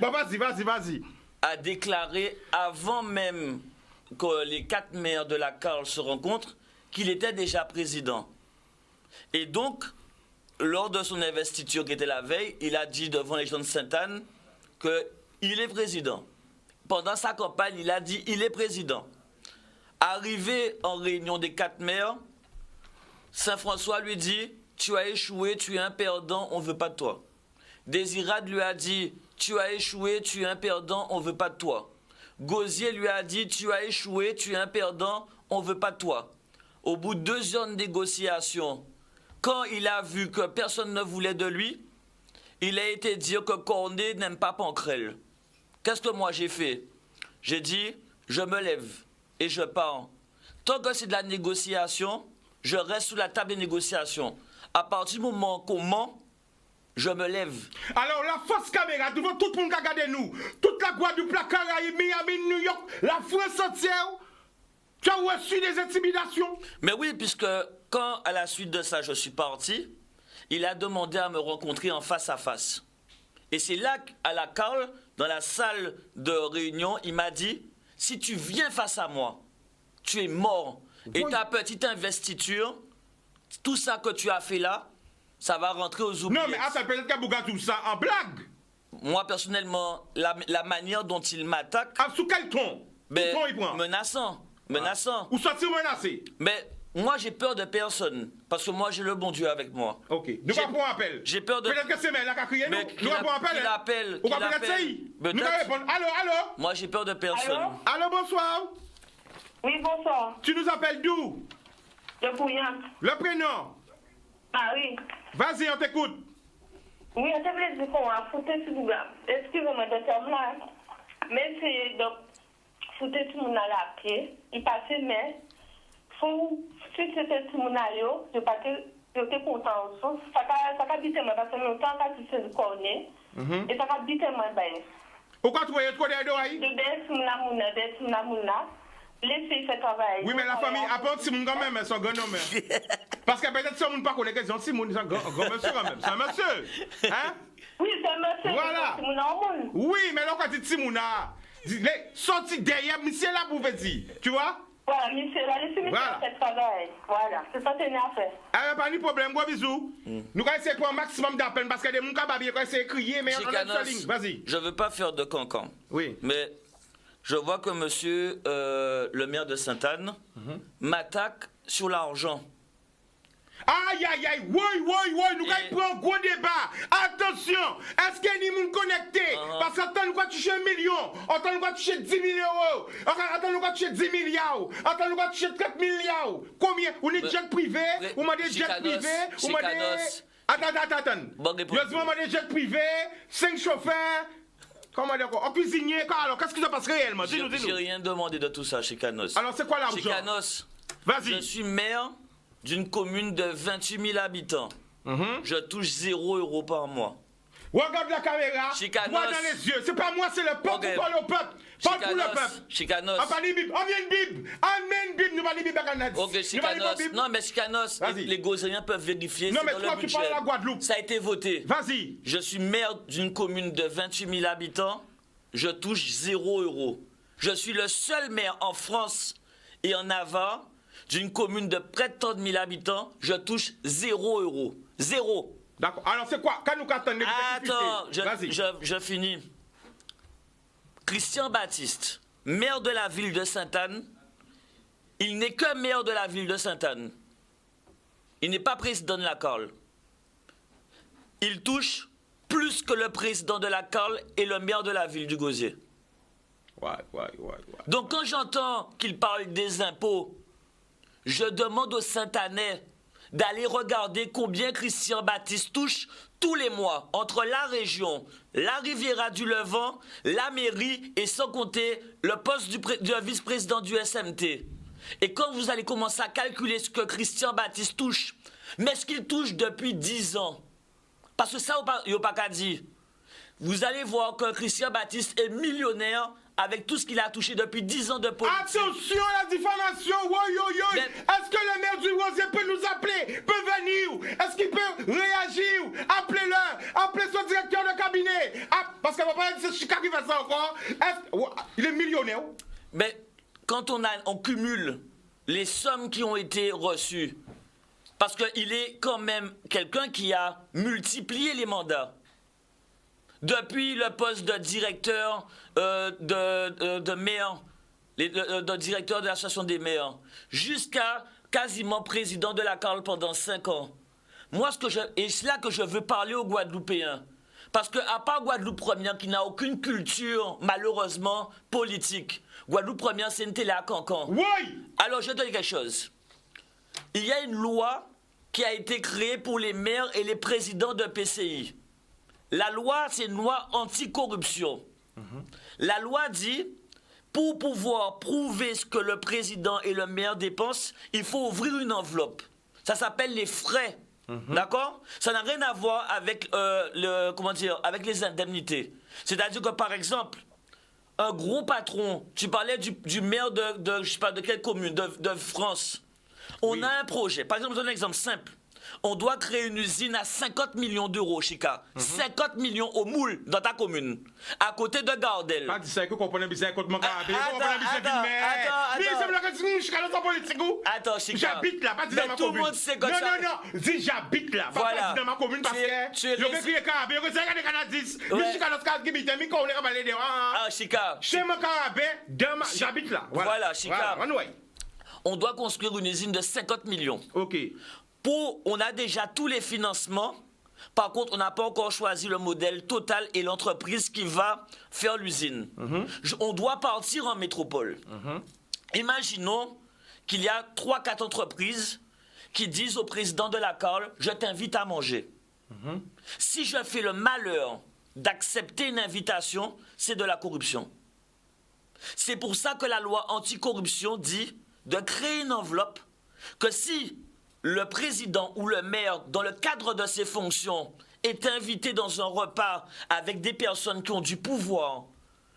Bah, vas-y. A déclaré avant même que les 4 maires de la CARL se rencontrent qu'il était déjà président. Et donc, lors de son investiture qui était la veille, il a dit devant les gens de Sainte-Anne qu'il est président. Pendant sa campagne, il a dit il est président. Arrivé en réunion des 4 maires, Saint-François lui dit tu as échoué, tu es un perdant, on ne veut pas de toi. Désirade lui a dit tu as échoué, tu es un perdant, on ne veut pas de toi. Gosier lui a dit tu as échoué, tu es un perdant, on ne veut pas de toi. Au bout de 2 ans de négociation, quand il a vu que personne ne voulait de lui, il a été dire que Cornet n'aime pas Pancrel. Qu'est-ce que moi j'ai fait? J'ai dit, je me lève et je pars. Tant que c'est de la négociation, je reste sous la table des négociations. À partir du moment qu'on ment, je me lève. Alors, la fausse caméra, devant tout le monde qui a regardé nous, toute la Guadeloupe, la Caraïbe, Miami, New York, la France entière, tu as reçu des intimidations? Mais oui, puisque quand, à la suite de ça, je suis parti, il a demandé à me rencontrer en face à face. Et c'est là, à la Carle, dans la salle de réunion, il m'a dit, si tu viens face à moi, tu es mort. Et ta petite investiture, tout ça que tu as fait là, ça va rentrer aux oubliettes. Non, mais attends, peut-être qu'il y a tout ça en blague. Moi, personnellement, la manière dont il m'attaque... Ah, sous quel ton? Quel ton il prend? Menaçant. Menaçant. Ou sortir menacé? Mais moi, j'ai peur de personne. Parce que moi, j'ai le bon Dieu avec moi. Ok. Nous allons prendre un appel. J'ai peur de... Peut-être que c'est Mel qui a crié, nous. Nous allons prendre un appel. Qu'il appelle. Ou peut-être que c'est nous allons répondre. Allô, allô? Moi, j'ai peur de personne. Allô, bonsoir. Oui, bonsoir. Tu nous appelles d'où? De Pouillan. Le prénom? Ah oui. Vas-y, on t'écoute. Oui, on te voulait dire qu'on a foutu tout le monde. Excusez-moi de terme là. Mais c'est donc, foutu tout le monde à la pied. Il passait, mais, si c'était tout le monde à l'eau, je j'étais content. Ça a bité moi, parce que longtemps, quand tu fais du cornet, et ça a bité moi, ben. Pourquoi tu voyais trop d'oreilles? De des mouna. Laissez faire travail. Oui, mais la famille, apporte Simon quand même, elles sont grand homme. Parce que peut-être si on ne pas connaît qu'ils ont Simon, c'est un grand monsieur quand même. C'est un monsieur. Hein? Oui, c'est un monsieur. Voilà. Oui, mais là, quand tu dis Simon, sorti derrière, monsieur là pour dire. Tu vois? Voilà, monsieur là, laissez-moi faire ce travail. Voilà, c'est ça que tu as fait. Ah, pas de problème, gros bisous. Nous allons essayer pour un maximum d'appel parce que des gens qui ont essayé de crier, mais on a une seule ligne. Vas-y. Je ne veux pas faire de cancan. Oui. Mais je vois que monsieur le maire de Sainte-Anne m'attaque sur l'argent. Aïe, aïe, aïe, oui, nous allons prendre un gros débat. Attention, est-ce qu'il y a des gens connectés? Parce qu'attends, nous allons toucher 1 million, attends, nous allons toucher 10 millions euros, attends, nous allons toucher 10 milliards, attends, nous allons toucher 30 milliards. Combien? Ou les jets privés? Ou des jets privés? Ou Attends. Je des jets privés, 5 chauffeurs. Comment dire? En cuisinier, alors qu'est-ce qui se passe réellement? Dis-nous. J'ai rien demandé de tout ça, Chicanos. Alors c'est quoi l'argent? Chicanos, vas-y. Je suis maire d'une commune de 28 000 habitants. Je touche 0 € par mois. Regarde la caméra, Chicanos. vois dans les yeux. C'est pas moi, c'est le peuple qui parle au peuple. Parle pour le peuple. Chicanos. On met une Bible. Nous allons Bible à Canada. Ok, Chicanos. Non, mais Chicanos, les Gosériens peuvent vérifier. Non, mais toi, tu parles de la Guadeloupe. Ça a été voté. Vas-y. Je suis maire d'une commune de 28 000 habitants. Je touche 0 €. Je suis le seul maire en France et en Navarre d'une commune de près de 30 000 habitants. Je touche 0 €. 0. D'accord. Alors c'est quoi? Quand nous attendons. Attends, je finis. Christian Baptiste, maire de la ville de Sainte-Anne, il n'est que maire de la ville de Sainte-Anne. Il n'est pas président de la Carle. Il touche plus que le président de la Carle et le maire de la ville du Gosier. Ouais. Donc quand j'entends qu'il parle des impôts, je demande aux Sainte-Annais d'aller regarder combien Christian Baptiste touche tous les mois entre la région, la Riviera du Levant, la mairie et sans compter le poste du vice-président du SMT. Et quand vous allez commencer à calculer ce que Christian Baptiste touche, mais ce qu'il touche depuis 10 ans, parce que ça, il n'y a pas qu'à dire. Vous allez voir que Christian Baptiste est millionnaire avec tout ce qu'il a touché depuis 10 ans de politique. Attention à la diffamation, Est-ce que le maire du Rosier peut nous appeler, peut venir? Est-ce qu'il peut réagir? Appelez-le, appelez son directeur de cabinet. Parce qu'on va pas dire c'est Chica qui fait ça encore. Il est millionnaire. Mais quand on cumule les sommes qui ont été reçues, Parce qu'il est quand même quelqu'un qui a multiplié les mandats. Depuis le poste de directeur de maire, de directeur de l'association des maires, jusqu'à quasiment président de la CARL pendant 5 ans. Moi, c'est là que je veux parler aux Guadeloupéens. Parce qu'à part Guadeloupe Première, qui n'a aucune culture, malheureusement, politique, Guadeloupe Première, c'est une télé à cancan. Oui! Alors, je te dis quelque chose. Il y a une loi qui a été créée pour les maires et les présidents de PCI. La loi, c'est une loi anticorruption. La loi dit, pour pouvoir prouver ce que le président et le maire dépensent, il faut ouvrir une enveloppe. Ça s'appelle les frais. D'accord? Ça n'a rien à voir avec, avec les indemnités. C'est-à-dire que, par exemple, un gros patron, tu parlais du maire je sais pas de quelle commune, de France. On a un projet. Par exemple, je donne un exemple simple. On doit créer une usine à 50 millions d'euros, Chica. 50 millions au moule dans ta commune. À côté de Gardel. Pas dit ça que comprenez bien quand mon carabé. Attends, Chica. J'habite là, pas dit dans ma commune. Tout le monde sait que ça. Non, dis j'habite là, pas dit dans ma commune parce que je vais crier carabé, je sais que Canadis, mais Chica dans ce cas qui m'était mis qu'on est rabalé dehors. Ah, Chica. Chez mon carabé, j'habite là. Voilà, Chica. On doit construire une usine de 50 millions. OK. On a déjà tous les financements. Par contre, on n'a pas encore choisi le modèle Total et l'entreprise qui va faire l'usine. On doit partir en métropole. Imaginons qu'il y a 3-4 entreprises qui disent au président de la CARL, je t'invite à manger. Si je fais le malheur d'accepter une invitation, c'est de la corruption. C'est pour ça que la loi anticorruption dit de créer une enveloppe que si le président ou le maire, dans le cadre de ses fonctions, est invité dans un repas avec des personnes qui ont du pouvoir,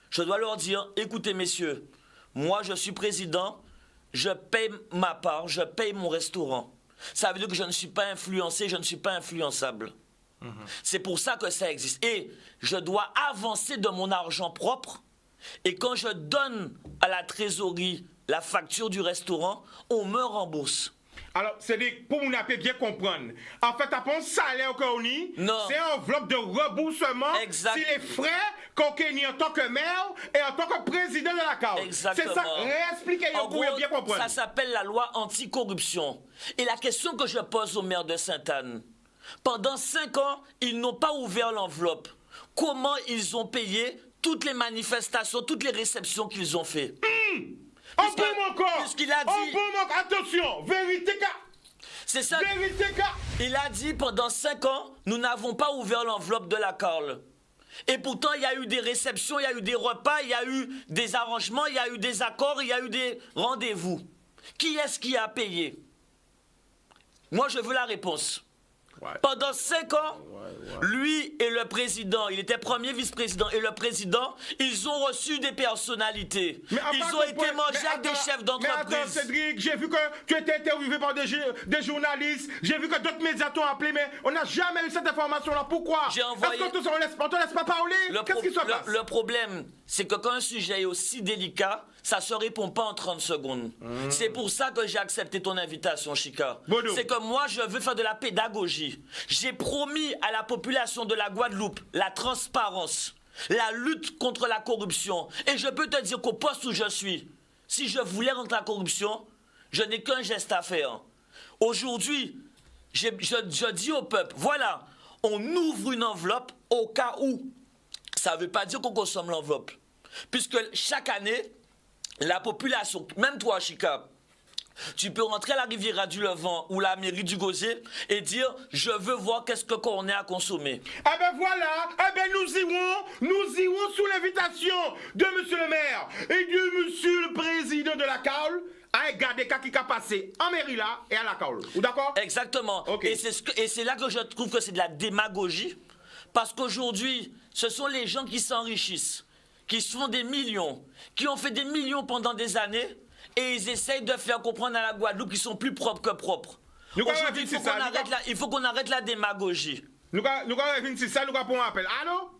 je dois leur dire, écoutez messieurs, moi je suis président, je paye ma part, je paye mon restaurant. Ça veut dire que je ne suis pas influencé, je ne suis pas influençable. C'est pour ça que ça existe. Et je dois avancer de mon argent propre. Et quand je donne à la trésorerie la facture du restaurant, on me rembourse. Alors, c'est pour vous bien comprendre. En fait, après un salaire qu'on y, c'est une enveloppe de remboursement exact. Si les frais qu'on gagne en tant que maire et en tant que président de la CARL. Exactement. C'est ça, réexpliquez, vous pouvez bien comprendre. Ça s'appelle la loi anticorruption. Et la question que je pose au maire de Sainte-Anne, pendant 5 ans, ils n'ont pas ouvert l'enveloppe. Comment ils ont payé toutes les manifestations, toutes les réceptions qu'ils ont fait? On peut encore. Puisqu'il a dit. On peut encore. Attention, vérité cas. C'est ça. Vérité cas. Il a dit pendant 5 ans, nous n'avons pas ouvert l'enveloppe de la CARL. Et pourtant, il y a eu des réceptions, il y a eu des repas, il y a eu des arrangements, il y a eu des accords, il y a eu des rendez-vous. Qui est-ce qui a payé? Moi, je veux la réponse. Ouais. Pendant 5 ans, lui et le président, il était premier vice-président, et le président, ils ont reçu des personnalités. Ils ont été mangés avec des chefs d'entreprise. Mais attends, Cédric, j'ai vu que tu étais interviewé par des journalistes, j'ai vu que d'autres médias t'ont appelé, mais on n'a jamais eu cette information-là. Pourquoi? J'ai envoyé... Est-ce qu'on ne te laisse pas parler? Qu'est-ce qui se passe? Le problème, c'est que quand un sujet est aussi délicat, ça ne se répond pas en 30 secondes. C'est pour ça que j'ai accepté ton invitation, Chica. C'est que moi, je veux faire de la pédagogie. J'ai promis à la population de la Guadeloupe la transparence, la lutte contre la corruption. Et je peux te dire qu'au poste où je suis, si je voulais contre la corruption, je n'ai qu'un geste à faire. Aujourd'hui, je dis au peuple, voilà, on ouvre une enveloppe au cas où. Ça ne veut pas dire qu'on consomme l'enveloppe. Puisque chaque année, la population, même toi, Chica, tu peux rentrer à la Riviera du Levant ou la mairie du Gosier et dire « Je veux voir qu'est-ce qu'on est à consommer ». Eh ben voilà, eh ben nous irons sous l'invitation de monsieur le maire et de monsieur le président de la CARL à regarder qui a passé en mairie là et à la CARL. Vous d'accord? Exactement. Okay. Et c'est là que je trouve que c'est de la démagogie parce qu'aujourd'hui, ce sont les gens qui s'enrichissent, qui se font des millions, qui ont fait des millions pendant des années. Et ils essayent de faire comprendre à la Guadeloupe qu'ils sont plus propres que propres. Aujourd'hui, il faut qu'on arrête la démagogie. Nous allons venir ça, nous allons prendre un appel. Allô?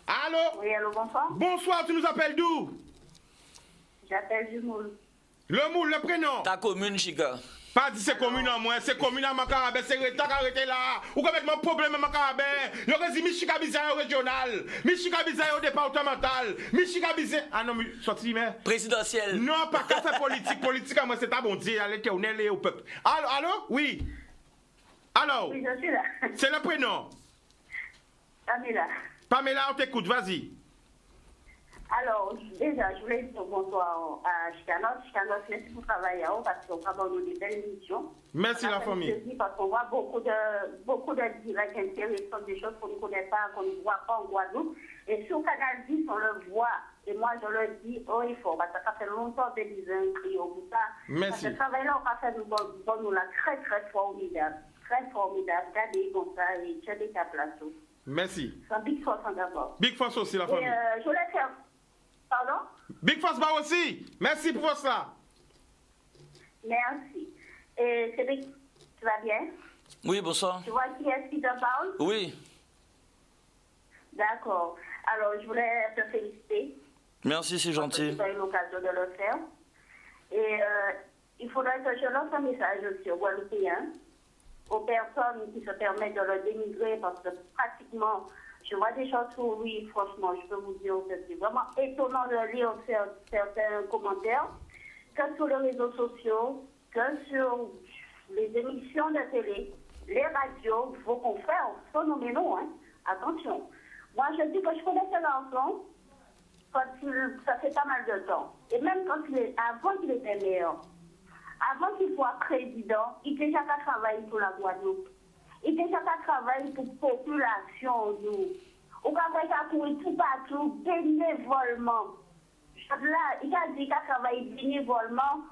Allô? Oui, allô, bonsoir. Bonsoir, tu nous appelles d'où? J'appelle du Moule. Le prénom. Ta commune, Chica. Pas dit c'est commune en moins, c'est commune à Macarabé, c'est Réta qui arrêté là. Ou quand même mon problème à Macarabé. Le résumé Michika Bizarre régional, Michika Bizarre départemental, Michika Bizarre. Ah non, mais sorti, mais. Présidentiel. Non, pas qu'à faire politique. Politique à moi, c'est à bon Dieu, à l'éternel et au peuple. Allô? Oui. Alors? Oui, je suis là. C'est le prénom. Pamela. Pamela, on t'écoute, vas-y. Alors, déjà, je voulais dire bonsoir à Chicanos. Chicanos, merci pour travailler à vous parce qu'on va avoir des belles émissions. Merci la famille. Parce qu'on voit beaucoup de directs intéressants, des choses qu'on ne connaît pas, qu'on ne voit pas en Guadeloupe. Et sur Canal 10, on le voit. Et moi, je le dis haut et fort parce que ça fait longtemps que je un cri au bout. Merci. Ce travail-là, on va faire nous là très, très formidable. Très formidable. Regardez comme ça et checker ta place. Merci. C'est un Big Force en d'abord. Big Force aussi, la famille. Et je voulais faire. Pardon? Big Force bah aussi. Merci pour ça. Merci. Et Cédric, tu vas bien? Oui, bonsoir. Tu vois qui est-ce qui te parle? Oui. D'accord. Alors, je voulais te féliciter. Merci, c'est gentil. Tu as eu l'occasion de le faire. Et il faudrait que je lance un message aussi aux Guadeloupéens, aux personnes qui se permettent de le dénigrer parce que pratiquement, je vois des choses sur lui, franchement, je peux vous dire que c'est vraiment étonnant de lire certains commentaires, que sur les réseaux sociaux, que sur les émissions de télé, les radios, vos confrères phénoménaux, hein. Attention. Moi, je dis que je connais ce garçon, ça fait pas mal de temps. Et même avant qu'il était maire, avant qu'il soit président, il était déjà qu'à travailler pour la Guadeloupe. Il était déjà qu'à travailler pour la population. Ou qu'à courir tout partout, bénévolement. Là, il a dit qu'il a travaillé bénévolement,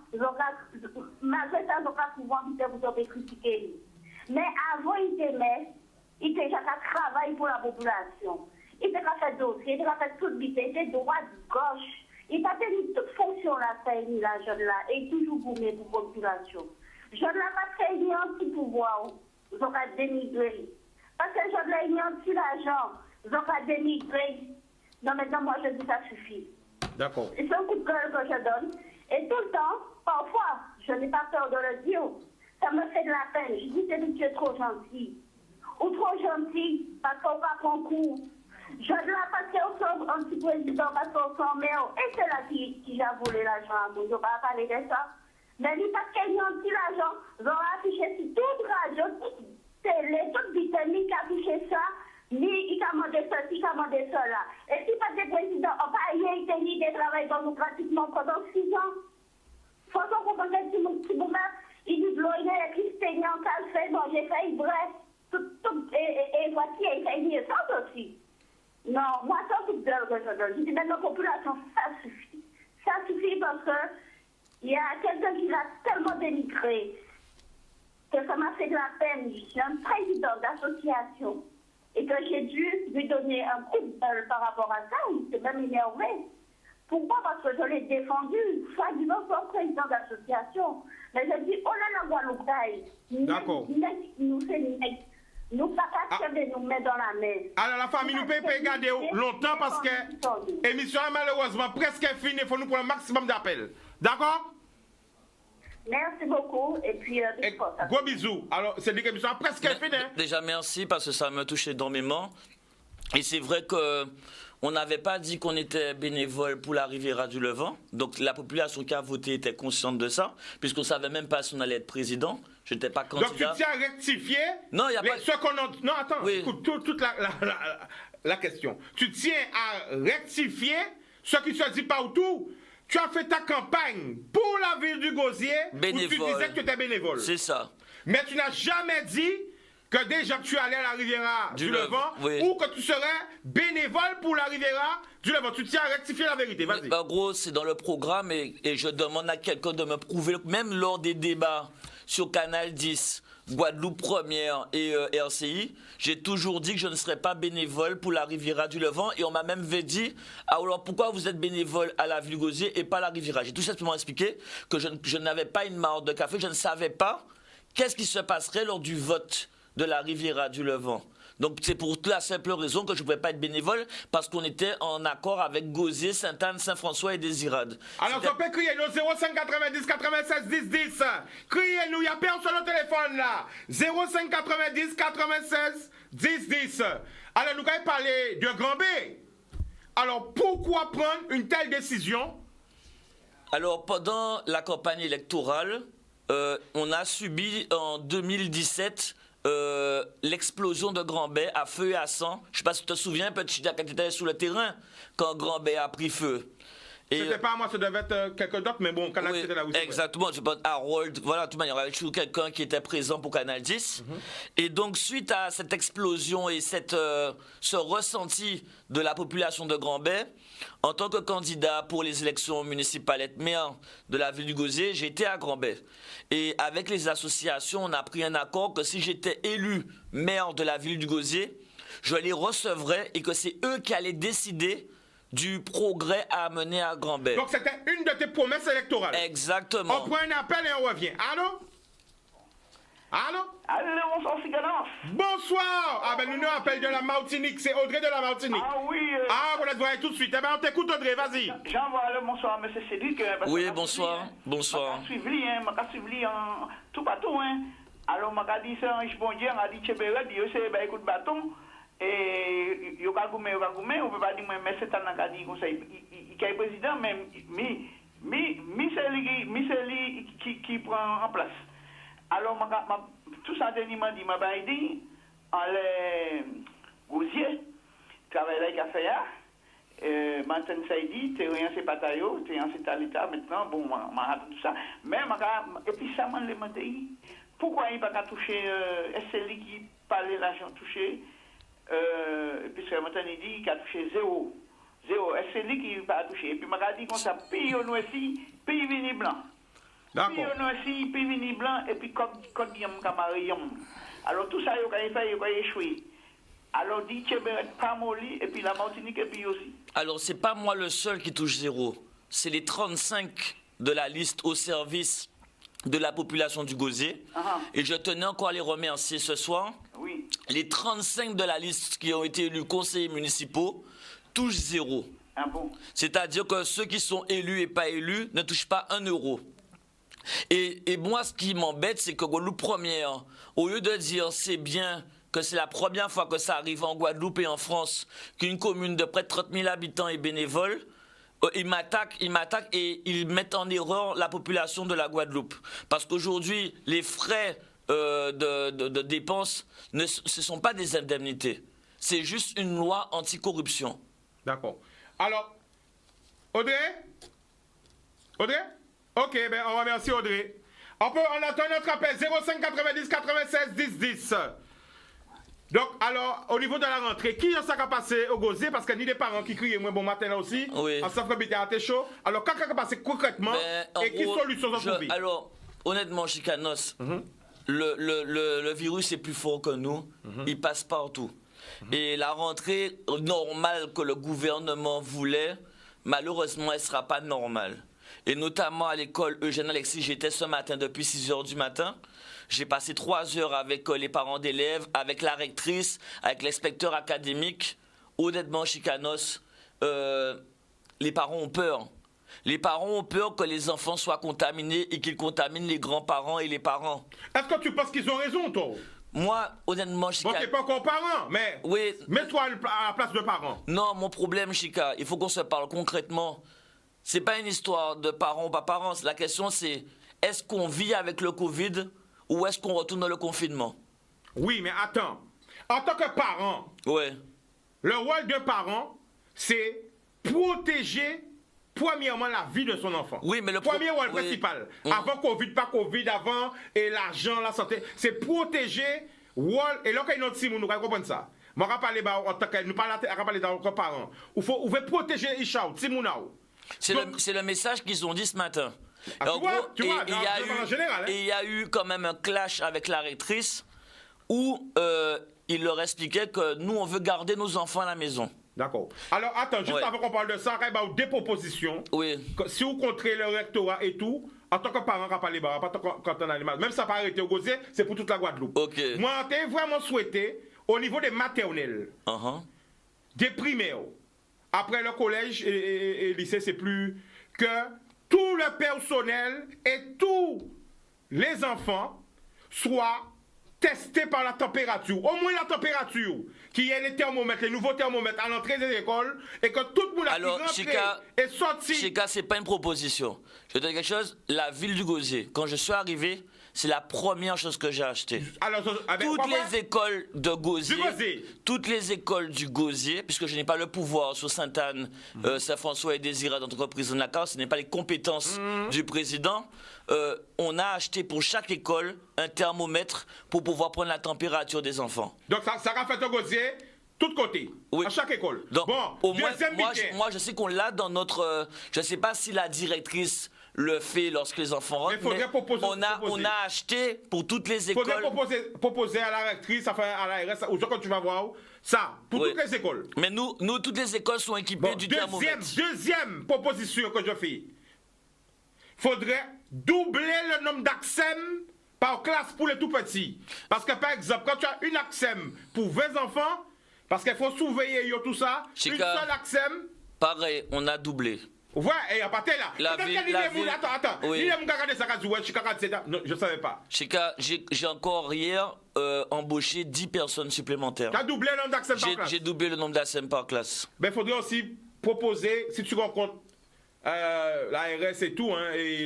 malgré ça, il n'a pas pouvoir vous critiquer. Mais avant, il était maire, il était déjà qu'à travailler pour la population. Il était qu'à faire dossier, il était qu'à faire toute vitesse, il était droite, gauche. Il n'a pas tenu toute fonction la faire, la jeune là, et toujours gourmet pour la population. Je ne l'ai pas fait ni un petit pouvoir, ils ont qu'à dénigrer. Parce que je l'ai mis un petit l'argent, ils ont qu'à dénigrer. Non, maintenant, moi, je dis ça suffit. D'accord. C'est un coup de gueule que je donne. Et tout le temps, parfois, je n'ai pas peur de le dire, ça me fait de la peine. Je dis que tu es trop gentil. Ou trop gentil, parce qu'on va prendre coup. Je ne l'ai pas fait au un petit président parce qu'on s'en met. Et c'est là qui a volé l'argent à vous. Je ne vais pas parler de ça. Mais il pas qu'il y a un petit l'argent. Ils ont affiché sur toute radio, toute télé, toute vitamine qui a affiché ça. Ni il a demandé ceci, il a demandé cela. Et si pas des présidents, on va y aller de travailler démocratiquement pendant 6 ans. Il faut qu'on comprenne que si vous il dit de l'eau, il est Christine, en calfé, bon, j'ai fait bref. Et voici, il fait une ça aussi. Non, moi, ça, c'est de que je donne. Je dis, mais la population, ça suffit. Ça suffit parce que il y a quelqu'un qui l'a tellement dénigré que ça m'a fait de la peine. Je suis un président d'association et que j'ai dû lui donner un coup de gueule par rapport à ça. Il s'est même énervé. Pourquoi? Parce que je l'ai défendu, soi-disant comme président d'association. Mais je dis, oh là là, Guadeloupe, d'accord. Nous pas qu'à nous mettre dans la mer. Alors la famille, nous pouvons pas garder longtemps parce que l'émission est malheureusement presque finie. Il faut nous prendre un maximum d'appels. D'accord? Merci beaucoup. Et puis, gros bisous. Alors, c'est dit que l'émission est presque finie. Déjà, merci parce que ça me touche énormément. Et c'est vrai que on n'avait pas dit qu'on était bénévole pour la Riviera du Levant. Donc la population qui a voté était consciente de ça, puisqu'on ne savait même pas si on allait être président. Je n'étais pas candidat. Donc tu tiens à rectifier. Non, il n'y a pas. Non, attends, oui. Écoute toute la question. Tu tiens à rectifier ce qui se dit partout. Tu as fait ta campagne pour la ville du Gosier où tu disais que tu étais bénévole. C'est ça. Mais tu n'as jamais dit que déjà tu allais à la Riviera du Levant ou que tu serais bénévole pour la Riviera du Levant. Tu tiens à rectifier la vérité, vas-y. En gros, c'est dans le programme et je demande à quelqu'un de me prouver, même lors des débats sur Canal 10, Guadeloupe Première et RCI, j'ai toujours dit que je ne serais pas bénévole pour la Riviera du Levant et on m'a même dit, alors pourquoi vous êtes bénévole à la ville Gosier et pas à la Riviera? J'ai tout simplement expliqué que je n'avais pas une marque de café, je ne savais pas qu'est-ce qui se passerait lors du vote de la Riviera du Levant. Donc c'est pour la simple raison que je ne pouvais pas être bénévole, parce qu'on était en accord avec Gosier, Sainte-Anne, Saint-François et Désirade. Alors, on peut crier nous 05 90 96 10 10. Criez-nous, il n'y a personne au téléphone là. 05 90 96 10 10. Alors, nous allons parler de Grand B. Alors, pourquoi prendre une telle décision? Alors, pendant la campagne électorale, on a subi en 2017 l'explosion de Grand Bay à feu et à sang. Je ne sais pas si tu te souviens, petit quand tu étais sur le terrain, quand Grand Bay a pris feu. C'était pas moi, ça devait être quelqu'un d'autre, mais bon, Canal oui, c'était là aussi. Exactement, je pense Harold, voilà, de toute manière, il y avait toujours quelqu'un qui était présent pour Canal 10. Et donc, suite à cette explosion et ce ressenti de la population de Grand Bay, en tant que candidat pour les élections municipales et maire de la ville du Gosier, j'étais à Grand Bay. Et avec les associations, on a pris un accord que si j'étais élu maire de la ville du Gosier, je les recevrais et que c'est eux qui allaient décider du progrès à amener à Grand Bay. Donc c'était une de tes promesses électorales. Exactement. On prend un appel et on revient. Allô? Allô? Allô, bonsoir, Ciganos. Bonsoir! Ah ben nous nous appelle de la Martinique, c'est Audrey de la Martinique. Ah oui. Ah, vous la voyez tout de suite. Eh ben on t'écoute Audrey, vas-y. J'envoie le bonsoir, monsieur Cédric. Oui, bonsoir. Bonsoir. Je suis en tout bateau, hein. Alors, je dit ça, je bon Dieu, je dit Tchéberet, Dieu c'est ben écoute bâton. Et il y a goumé, on peut pas dire mais c'est un dit conseil. Il est président même c'est lui qui prend en place. Alors tout ça dernier m'a dit m'a dit en les Gosier travaille avec affaire maintenant ça dit t'es rien c'est pas taillot t'es en cet état maintenant bon m'a tout ça mais et puis ça m'a demandé pourquoi il pas toucher c'est lui qui parlait l'argent touché puisque maintenant il dit qu'il a touché zéro, c'est lui qui va toucher. Et puis il m'a dit qu'on ça, puis on aussi, puis vini blanc. D'accord. Puis on aussi, puis vini blanc, et puis comme yam camarillon. Alors tout ça, il va échouer. Alors dit que pas molli, et puis la Martinique, et puis aussi. Alors c'est pas moi le seul qui touche zéro. C'est les 35 de la liste au service de la population du Gosier. Et je tenais encore à les remercier ce soir. Oui. Les 35 de la liste qui ont été élus conseillers municipaux touchent zéro. Ah bon? C'est-à-dire que ceux qui sont élus et pas élus ne touchent pas 1 euro. Et moi, ce qui m'embête, c'est que Guadeloupe première, au lieu de dire c'est bien que c'est la première fois que ça arrive en Guadeloupe et en France, qu'une commune de près de 30 000 habitants est bénévole, ils m'attaquent et ils mettent en erreur la population de la Guadeloupe. Parce qu'aujourd'hui, les frais de dépenses, ce ne sont pas des indemnités. C'est juste une loi anticorruption. D'accord. Alors, Audrey? Ok, ben on remercie Audrey. On attend notre appel 05 90 96 10 10. Donc, alors, au niveau de la rentrée, qui a ça qui a passé au Gosier? Parce que ni des parents qui crient moi bon matin là aussi. Oui. En s'affronter à tes chaud. Alors, qu'est-ce qui a passé concrètement? Et quelle solution ont trouvé? Alors, honnêtement, Chicanos, le virus est plus fort que nous. Il passe partout. Et la rentrée normale que le gouvernement voulait, malheureusement, elle ne sera pas normale. Et notamment à l'école Eugène Alexis, j'étais ce matin depuis 6 h du matin. J'ai passé 3 heures avec les parents d'élèves, avec la rectrice, avec l'inspecteur académique. Honnêtement, Chicanos, les parents ont peur. Les parents ont peur que les enfants soient contaminés et qu'ils contaminent les grands-parents et les parents. Est-ce que tu penses qu'ils ont raison, toi? Moi, honnêtement, Chica... Bon, t'es pas encore parent, mais oui, mets-toi à la place de parent. Non, mon problème, Chica, il faut qu'on se parle concrètement. C'est pas une histoire de parents ou pas parents. La question, c'est est-ce qu'on vit avec le Covid ou est-ce qu'on retourne dans le confinement? Oui, mais attends. En tant que parent, ouais. Le rôle de parent, c'est protéger premièrement la vie de son enfant. Oui, mais le premier rôle principal, avant Covid, pas Covid, avant et l'argent, la santé, c'est protéger rôle. Et là, quand il y a notre simon, nous comprenons ça. Moi, je parle en tant que nous parlons dans nos parents. Il faut protéger Ishaou, Timounao. C'est le message qu'ils ont dit ce matin. Il y a eu quand même un clash avec la rectrice où il leur expliquait que nous, on veut garder nos enfants à la maison. D'accord. Alors, attends, juste avant qu'on parle de ça, il y a des propositions. Oui. Si vous contrez le rectorat et tout, en tant que parent, on parle pas quand on a animal. Même ça n'a pas arrêté au Gosier, c'est pour toute la Guadeloupe. Ok. Moi, j'ai vraiment souhaité au niveau des maternelles, des primaires, après le collège et lycée, c'est plus que tout le personnel et tous les enfants soient testés par la température. Au moins la température, qui est les thermomètres, les nouveaux thermomètres à l'entrée des écoles, et que tout le monde Alors, qui rentre est sorti. Chika, c'est pas une proposition. Je vais te dire quelque chose. La ville du Gosier, quand je suis arrivé, c'est la première chose que j'ai acheté. Alors, toutes les écoles de Gosier, toutes les écoles du Gosier, puisque je n'ai pas le pouvoir sur Sainte-Anne, Saint-François et Désiré d'entreprise de Nakar, ce n'est pas les compétences du président. On a acheté pour chaque école un thermomètre pour pouvoir prendre la température des enfants. Donc ça a fait au Gosier, tout côté, à chaque école. Donc, bon, au moins, moi, je sais qu'on l'a dans notre... je ne sais pas si la directrice le fait lorsque les enfants rentrent, mais on a acheté pour toutes les écoles. Il faudrait proposer à la rectrice, enfin à l'ARS, ou quand tu vas voir, ça, pour toutes les écoles. Mais nous, toutes les écoles sont équipées du thermomètre. Deuxième proposition que je fais. Il faudrait doubler le nombre d'AXEM par classe pour les tout petits. Parce que par exemple, quand tu as une AXEM pour 20 enfants, parce qu'il faut surveiller tout ça, Chika, une seule AXEM. Pareil, on a doublé. Ouais, et à partir là. La ville, attends. Oui. Non, je ne savais pas. Chika, j'ai encore hier embauché 10 personnes supplémentaires. Tu as doublé le nombre d'AXEM par classe? J'ai doublé le nombre d'AXEM par classe. Mais il faudrait aussi proposer, si tu rencontres l'ARS et tout.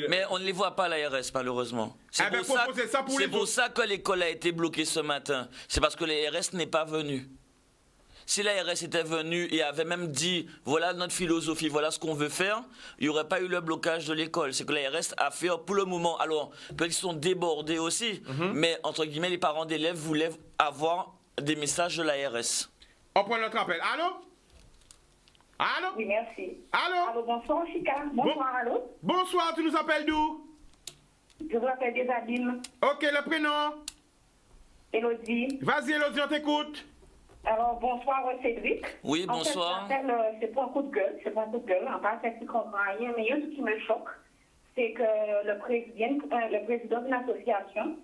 Mais on ne les voit pas, l'ARS, malheureusement. C'est pour ça que l'école a été bloquée ce matin. C'est parce que l'ARS n'est pas venue. Si l'ARS était venue et avait même dit voilà notre philosophie, voilà ce qu'on veut faire, il n'y aurait pas eu le blocage de l'école. C'est que l'ARS a fait pour le moment. Alors, peut-être qu'ils sont débordés aussi, mais entre guillemets, les parents d'élèves voulaient avoir des messages de l'ARS. On prend notre appel. Allô? Allô? Oui, merci. Allô? Bonsoir, Chika. Bonsoir, allô? Bonsoir, tu nous appelles d'où? Je vous appelle des Abîmes. Ok, le prénom? Élodie. Vas-y, Élodie, on t'écoute. Alors, bonsoir, Cédric. Oui, bonsoir. En fait, c'est pas un coup de gueule, En fait, tu comprends rien, mais il y a ce qui me choque, c'est que le président d'une association,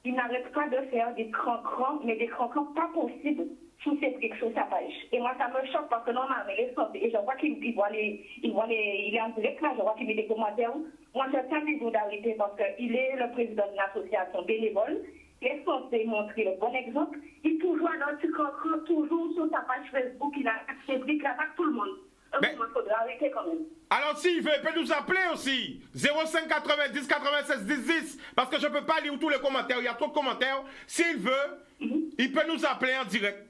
il n'arrête pas de faire des crancrans, mais des crancrans pas possibles sous ses briques, sur sa page. Et moi, ça me choque parce que normalement, les sortes, et je vois qu'il est en direct là, je vois qu'il met des commentaires. Moi, je tiens des solidarités parce qu'il est le président d'une association bénévole. Il est censé montrer le bon exemple. Il toujours dans ce crancran, toujours sur sa page Facebook, il a ses briques, il attaque tout le monde. Mais il faudra arrêter quand même. Alors s'il veut, il peut nous appeler aussi. 05 90 96 10 10. Parce que je ne peux pas lire tous les commentaires. Il y a trop de commentaires. S'il veut, il peut nous appeler en direct.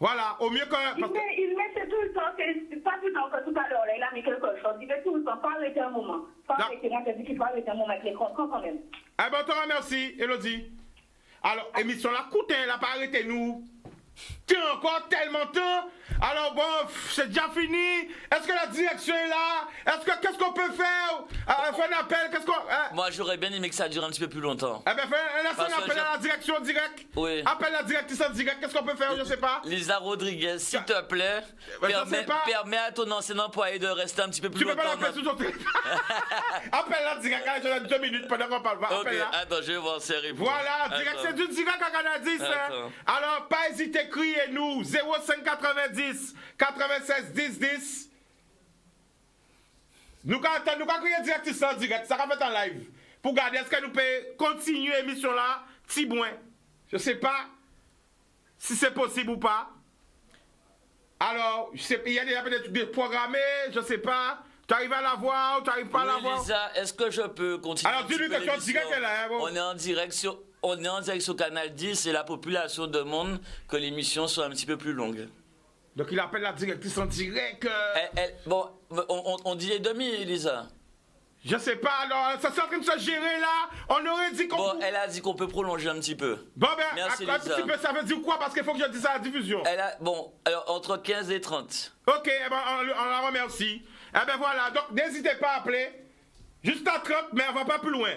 Voilà, au mieux que... Il met c'est tout le temps, c'est pas tout le temps que tout à l'heure, il a mis quelque chose. Il fait tout le temps, pas arrêter un moment. Pas arrêter, moi je dis qu'il faut arrêter un moment avec les crancrans quand même. Eh ben, on te remercie, Élodie. Alors, émission la coûte, elle n'a pas arrêté nous. Tiens, encore tellement de temps. Alors bon, c'est déjà fini. Est-ce que la direction est là? Qu'est-ce qu'on peut faire? Fais un appel, qu'est-ce qu'on... Moi, j'aurais bien aimé que ça dure un petit peu plus longtemps. Eh bien, laisse un appel à la direction direct. Oui. Appelle la directrice en direct, qu'est-ce qu'on peut faire? Je sais pas. Lisa Rodriguez, s'il te plaît, permets à ton ancien employé de rester un petit peu plus longtemps. Tu peux pas l'appeler sur ton téléphone. Appelle la direct, je donne 2 minutes pendant qu'on parle. Ok, attends, je vais voir si elle répond. Voilà, direct, c'est du direct à Canal 10. Alors, pas hésiter, criez-nous. 05 90 96 10 10. Nous allons crier direct en direct, ça va faire en live. Pour garder, est-ce que nous pouvons continuer l'émission là, petit moins. Je ne sais pas si c'est possible ou pas. Alors, il y a déjà peut-être des programmés, je ne sais pas. Tu arrives à la voir ou tu n'arrives pas à la voir? Lisa, est-ce que je peux continuer? Alors, dis-lui que tu es en direct là. Hein, bon. On est en direct sur Canal 10 et la population demande que l'émission soit un petit peu plus longue. Donc il appelle la directrice en direct. Bon, on dit les demi, Lisa. Je sais pas, alors ça c'est en train de se gérer là. On aurait dit qu'on... Bon, elle a dit qu'on peut prolonger un petit peu. Bon ben, merci, un petit peu, ça veut dire quoi? Parce qu'il faut que je dise ça à la diffusion. Bon, alors entre 15 et 30. Ok, eh ben, on la remercie. Eh ben voilà, donc n'hésitez pas à appeler. Juste à 30, mais on va pas plus loin.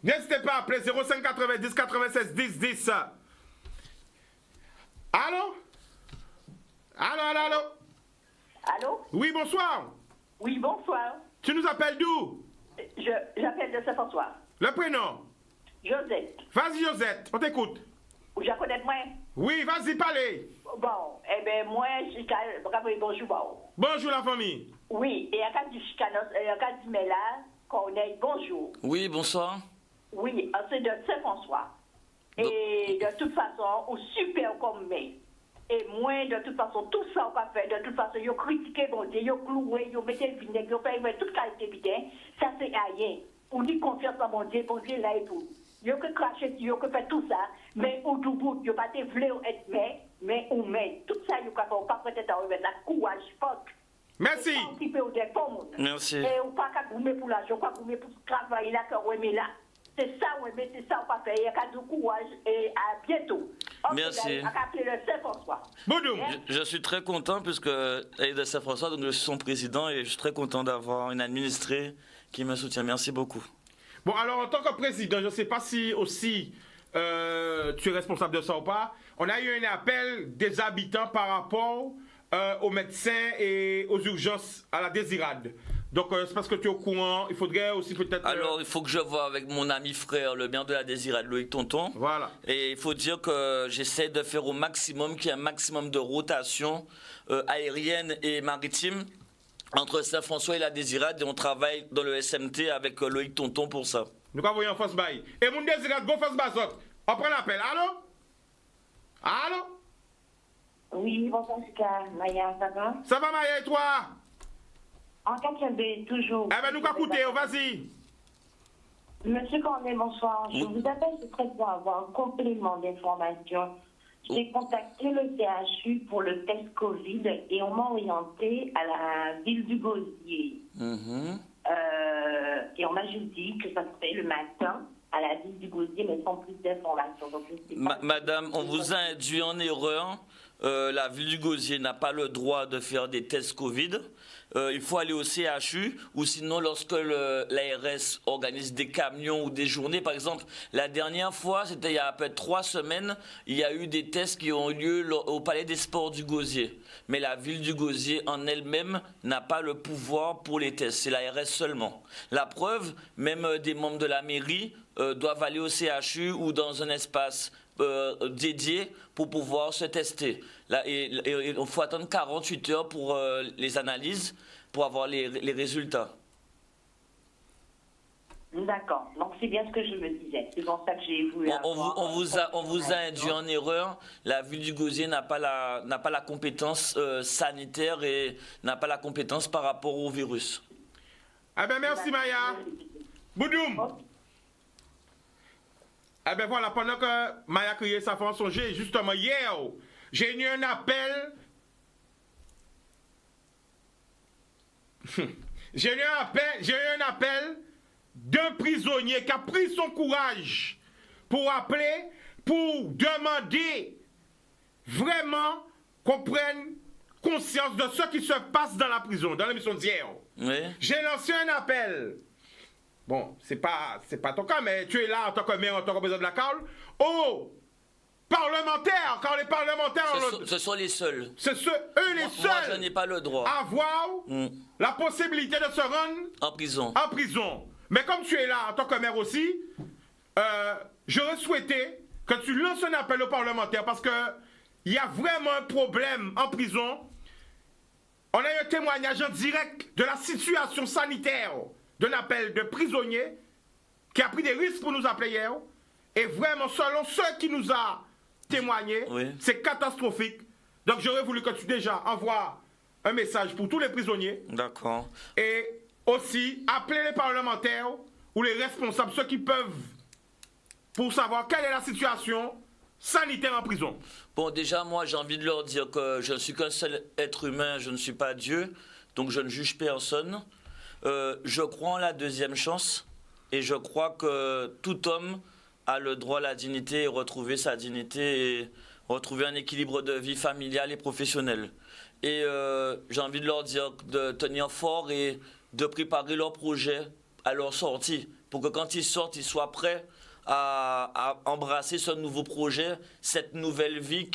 N'hésitez pas à appeler 05 90 96 10 10. Allô? Allô? Allô? Oui, bonsoir. Oui, bonsoir. Tu nous appelles d'où? J'appelle de Saint-François. Le prénom? Josette. Vas-y, Josette, on t'écoute. Je connais moins. Oui, vas-y, parlez. Bon, eh bien, moi, bonjour, bon. Bonjour la famille. Oui, et à du Mela, Corneille, bonjour. Oui, bonsoir. Oui, c'est de Saint-François. Et de toute façon, au super comme mais. Et moi, de toute façon, tout ça, on va faire. De toute façon, ils critiqué mon Dieu, ils cloué, ils mettaient le vinaigre, ils fait toute qualité bien. Ça, c'est rien. On dit confiance à mon Dieu là et tout. Ils ont craché, ils ont fait tout ça. Mais au bout, ils n'ont pas été voulu être mais on met. Tout ça, ils n'ont pas peut-être à remettre la courage, fuck. Merci. Merci. Et on pas qu'à goumer pour l'argent, pas goumer pour travailler là, qu'on remet là. C'est ça, on va faire. Il y a qu'à du courage et à bientôt. Merci. Je suis très content puisque elle est de Saint-François, donc je suis son président et je suis très content d'avoir une administrée qui me soutient. Merci beaucoup. Bon, alors en tant que président, je ne sais pas si aussi tu es responsable de ça ou pas. On a eu un appel des habitants par rapport aux médecins et aux urgences à la Désirade. Donc, c'est parce que tu es au courant, il faudrait aussi peut-être... Alors, il faut que je voie avec mon ami frère, le maire de la Désirade, Loïc Tonton. Voilà. Et il faut dire que j'essaie de faire au maximum qu'il y ait un maximum de rotation aérienne et maritime entre Saint-François et la Désirade. Et on travaille dans le SMT avec Loïc Tonton pour ça. Nous avons en face bail. Et mon Désirade, go face basot. On prend l'appel. Allô? Allô? Oui, bonsoir, Maya, ça va? Ça va, Maya, et toi? En 4B, toujours. Eh bien, nous allons écouter, vas-y. Monsieur Cornet, bonsoir. Je vous appelle, ce serait pour avoir un complément d'information. J'ai contacté le CHU pour le test Covid et on m'a orienté à la ville du Gosier. Et on m'a juste dit que ça se fait le matin à la ville du Gosier, mais sans plus d'informations. Madame, on vous a induit en erreur. La ville du Gosier n'a pas le droit de faire des tests Covid. Il faut aller au CHU ou sinon lorsque l'ARS organise des camions ou des journées. Par exemple, la dernière fois, c'était il y a à peu près 3 semaines, il y a eu des tests qui ont eu lieu au Palais des Sports du Gosier. Mais la ville du Gosier en elle-même n'a pas le pouvoir pour les tests, c'est l'ARS seulement. La preuve, même des membres de la mairie doivent aller au CHU ou dans un espace dédié pour pouvoir se tester. Là, il faut attendre 48 heures pour les analyses, pour avoir les résultats. D'accord, donc c'est bien ce que je me disais. C'est pour ça que j'ai voulu on vous a induit en erreur. La ville du Gosier n'a pas la compétence sanitaire et n'a pas la compétence par rapport au virus. Ah ben merci Maya. Boudoum. Eh bien voilà, pendant que Maya criait sa fin songer, justement hier, j'ai eu un appel. J'ai eu un appel d'un prisonnier qui a pris son courage pour appeler, pour demander vraiment qu'on prenne conscience de ce qui se passe dans la prison, dans l'émission d'hier. Oui. J'ai lancé un appel. Bon, c'est pas ton cas, mais tu es là en tant que maire, en tant que président de la CAL, aux parlementaires, car les parlementaires... Ce sont les seuls. C'est eux les seuls. Moi, je n'ai pas le droit. Avoir la possibilité de se rendre... En prison. En prison. Mais comme tu es là en tant que maire aussi, j'aurais souhaité que tu lances un appel aux parlementaires, parce qu'il y a vraiment un problème en prison. On a eu un témoignage en direct de la situation sanitaire d'un appel de prisonnier qui a pris des risques pour nous appeler hier. Et vraiment, selon ceux qui nous a témoigné, c'est catastrophique. Donc j'aurais voulu que tu déjà envoies un message pour tous les prisonniers. D'accord. Et aussi appeler les parlementaires ou les responsables, ceux qui peuvent, pour savoir quelle est la situation sanitaire en prison. Bon, déjà, moi, j'ai envie de leur dire que je ne suis qu'un seul être humain, je ne suis pas Dieu, donc je ne juge personne. Je crois en la deuxième chance et je crois que tout homme a le droit à la dignité et retrouver sa dignité et retrouver un équilibre de vie familiale et professionnelle. Et j'ai envie de leur dire de tenir fort et de préparer leur projet à leur sortie pour que quand ils sortent, ils soient prêts à embrasser ce nouveau projet, cette nouvelle vie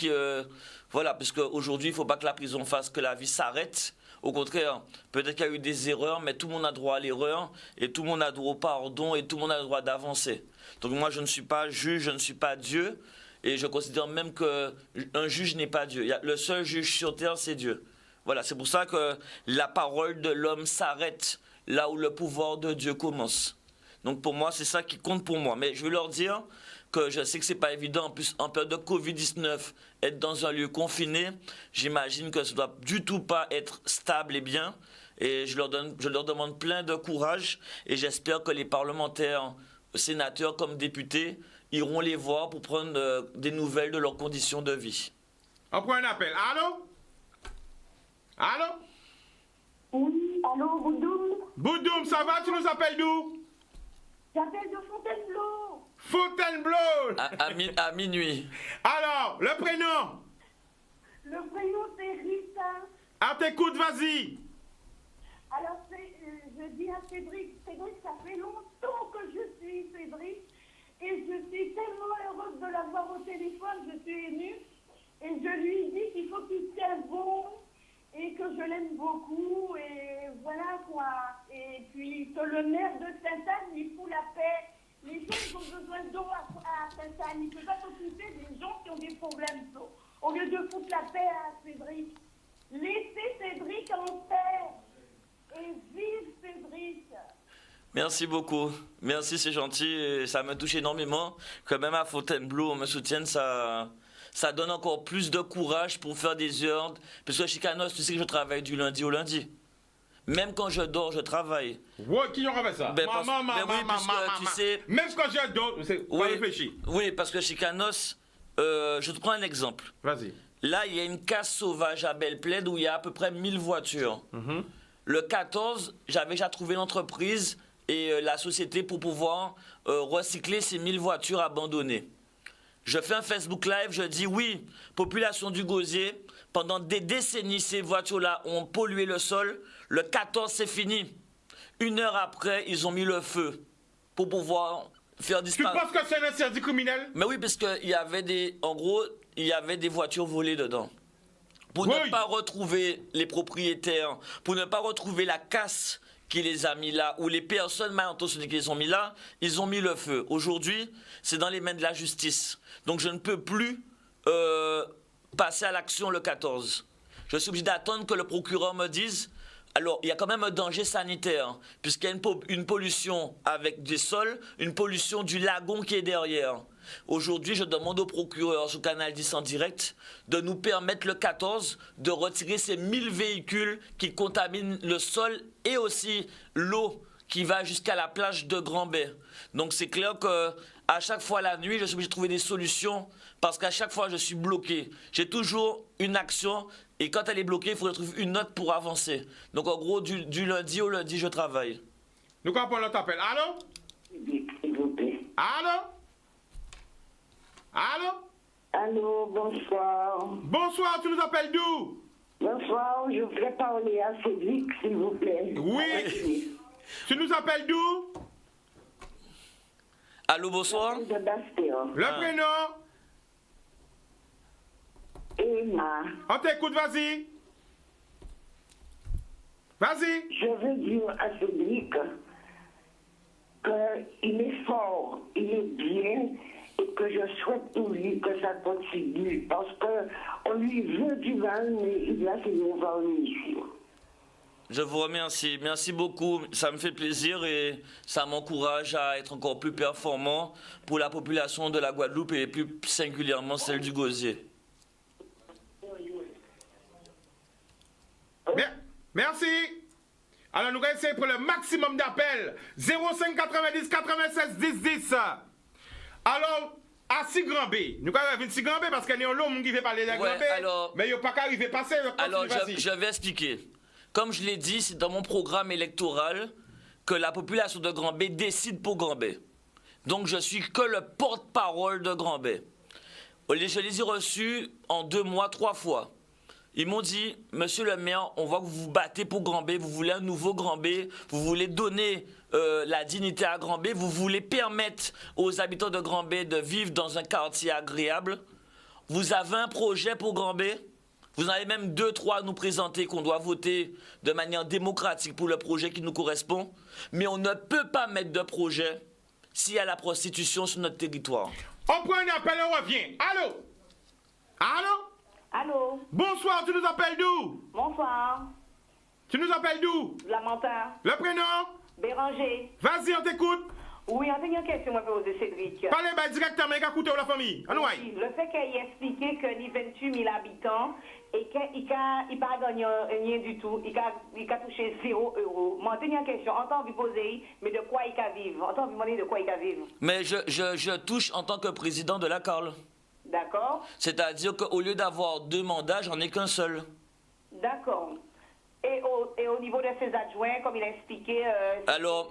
voilà, parce qu'aujourd'hui, il ne faut pas que la prison fasse que la vie s'arrête. Au contraire, peut-être qu'il y a eu des erreurs, mais tout le monde a droit à l'erreur, et tout le monde a droit au pardon, et tout le monde a le droit d'avancer. Donc moi, je ne suis pas juge, je ne suis pas Dieu, Et je considère même qu'un juge n'est pas Dieu. Le seul juge sur terre, c'est Dieu. Voilà, c'est pour ça que la parole de l'homme s'arrête là où le pouvoir de Dieu commence. Donc pour moi, c'est ça qui compte pour moi. Mais je veux leur dire que je sais que c'est pas évident. En plus, en période de Covid-19, être dans un lieu confiné, j'imagine que ça ne doit du tout pas être stable et bien. Et je leur demande plein de courage. Et j'espère que les parlementaires, sénateurs comme députés, iront les voir pour prendre des nouvelles de leurs conditions de vie. On prend un appel. Allô? Allô? Oui, allô, Boudoum? Boudoum, ça va? Tu nous appelles d'où? J'appelle de Fontainebleau. Fontainebleau! À minuit. Alors, le prénom? Le prénom, c'est Rita. Ah, t'écoute, vas-y. Alors, je dis à Cédric, ça fait longtemps que je suis Cédric. Et je suis tellement heureuse de l'avoir au téléphone, je suis émue. Et je lui dis qu'il faut qu'il tienne bon. Et que je l'aime beaucoup, et voilà quoi. Et puis que le maire de Sainte-Anne, il fout la paix. Les gens qui ont besoin d'eau à Sainte-Anne, il ne peut pas s'occuper des gens qui ont des problèmes d'eau. Au lieu de foutre la paix à Cédric. Laissez Cédric en paix. Et vive Cédric. Merci beaucoup. Merci, c'est gentil. Et ça me touche énormément. Que même à Fontainebleau, on me soutienne, ça donne encore plus de courage pour faire des heures. Parce que Chicanos, tu sais que je travaille du lundi au lundi. Même quand je dors, je travaille. Ouais, qui aura fait ça? Tu sais... Même quand je dors, c'est pas réfléchi. Oui, parce que Chicanos, je te prends un exemple. Vas-y. Là, il y a une casse sauvage à Belle-Plaide où il y a à peu près 1000 voitures. Le 14, j'avais déjà trouvé l'entreprise et la société pour pouvoir recycler ces 1000 voitures abandonnées. Je fais un Facebook Live, je dis oui, population du Gosier, pendant des décennies, ces voitures-là ont pollué le sol. Le 14, c'est fini. 1 heure après, ils ont mis le feu pour pouvoir faire disparaître. Tu penses que c'est un incendie criminel? Mais oui, parce qu'il y avait il y avait des voitures volées dedans. Pour ne pas retrouver les propriétaires, pour ne pas retrouver la casse qui les a mis là, ou les personnes mal intentionnées qui les ont mis là, ils ont mis le feu. Aujourd'hui, c'est dans les mains de la justice. Donc je ne peux plus passer à l'action le 14. Je suis obligé d'attendre que le procureur me dise, alors il y a quand même un danger sanitaire, puisqu'il y a une pollution avec des sols, une pollution du lagon qui est derrière. Aujourd'hui, je demande au procureur sur Canal 10 en direct de nous permettre le 14 de retirer ces 1000 véhicules qui contaminent le sol et aussi l'eau qui va jusqu'à la plage de Grand-Bay. Donc c'est clair que à chaque fois la nuit, je suis obligé de trouver des solutions parce qu'à chaque fois je suis bloqué. J'ai toujours une action et quand elle est bloquée, il faut trouver une note pour avancer. Donc en gros, du lundi au lundi, je travaille. Nous comprenons notre appel. Allô? Allô? Allô? Allô, bonsoir. Bonsoir, tu nous appelles d'où? Bonsoir, je voudrais parler à Cédric, s'il vous plaît. Oui. Tu nous appelles d'où? Allô, bonsoir. De Bastille. Le prénom? Emma. On t'écoute, vas-y. Vas-y. Je veux dire à Cédric qu'il est fort, il est bien, et que je souhaite pour lui que ça continue. Parce qu'on lui veut du mal, mais il va finir par réussir. Je vous remercie. Merci beaucoup. Ça me fait plaisir et ça m'encourage à être encore plus performant pour la population de la Guadeloupe et plus singulièrement celle du Gosier. Merci. Alors nous allons essayer pour le maximum d'appels. 05 90 96 10 10. Alors, à Sigrambé, nous allons venir Sigrambé parce qu'il y a un homme qui veut parler de Sigrambé, mais il n'y a pas qu'à arriver passer. Alors, je vais expliquer. Comme je l'ai dit, c'est dans mon programme électoral que la population de Grand-Bay décide pour Grand-Bay. Donc, je suis que le porte-parole de Grand-Bay. Je les ai reçus en 2 mois, 3 fois. Ils m'ont dit, monsieur le maire, on voit que vous vous battez pour Grand-Bay, vous voulez un nouveau Grand-Bay, vous voulez donner la dignité à Grand-Bay, vous voulez permettre aux habitants de Grand-Bay de vivre dans un quartier agréable. Vous avez un projet pour Grand-Bay? Vous en avez même 2, 3 à nous présenter qu'on doit voter de manière démocratique pour le projet qui nous correspond. Mais on ne peut pas mettre de projet s'il y a la prostitution sur notre territoire. On prend un appel et on revient. Allô? Allô? Allô? Bonsoir, tu nous appelles d'où? Bonsoir. Tu nous appelles d'où? Lamanta. Le prénom? Béranger. Vas-y, on t'écoute. Oui, on a une question à poser, Cédric. Parlez bah, directement, il a coûté la famille. Oui, le fait qu'il ait expliqué qu'il y a 28 000 habitants et qu'il n'a pas gagné rien du tout, il a touché 0 €. Moi, j'ai une question, on t'a envie de poser, mais de quoi il a vivre? On t'a envie de demander de quoi il a vivre? Mais je touche en tant que président de la CARL. D'accord. C'est-à-dire qu'au lieu d'avoir 2 mandats, j'en ai qu'un seul. D'accord. Et au niveau de ses adjoints, comme il a expliqué... Alors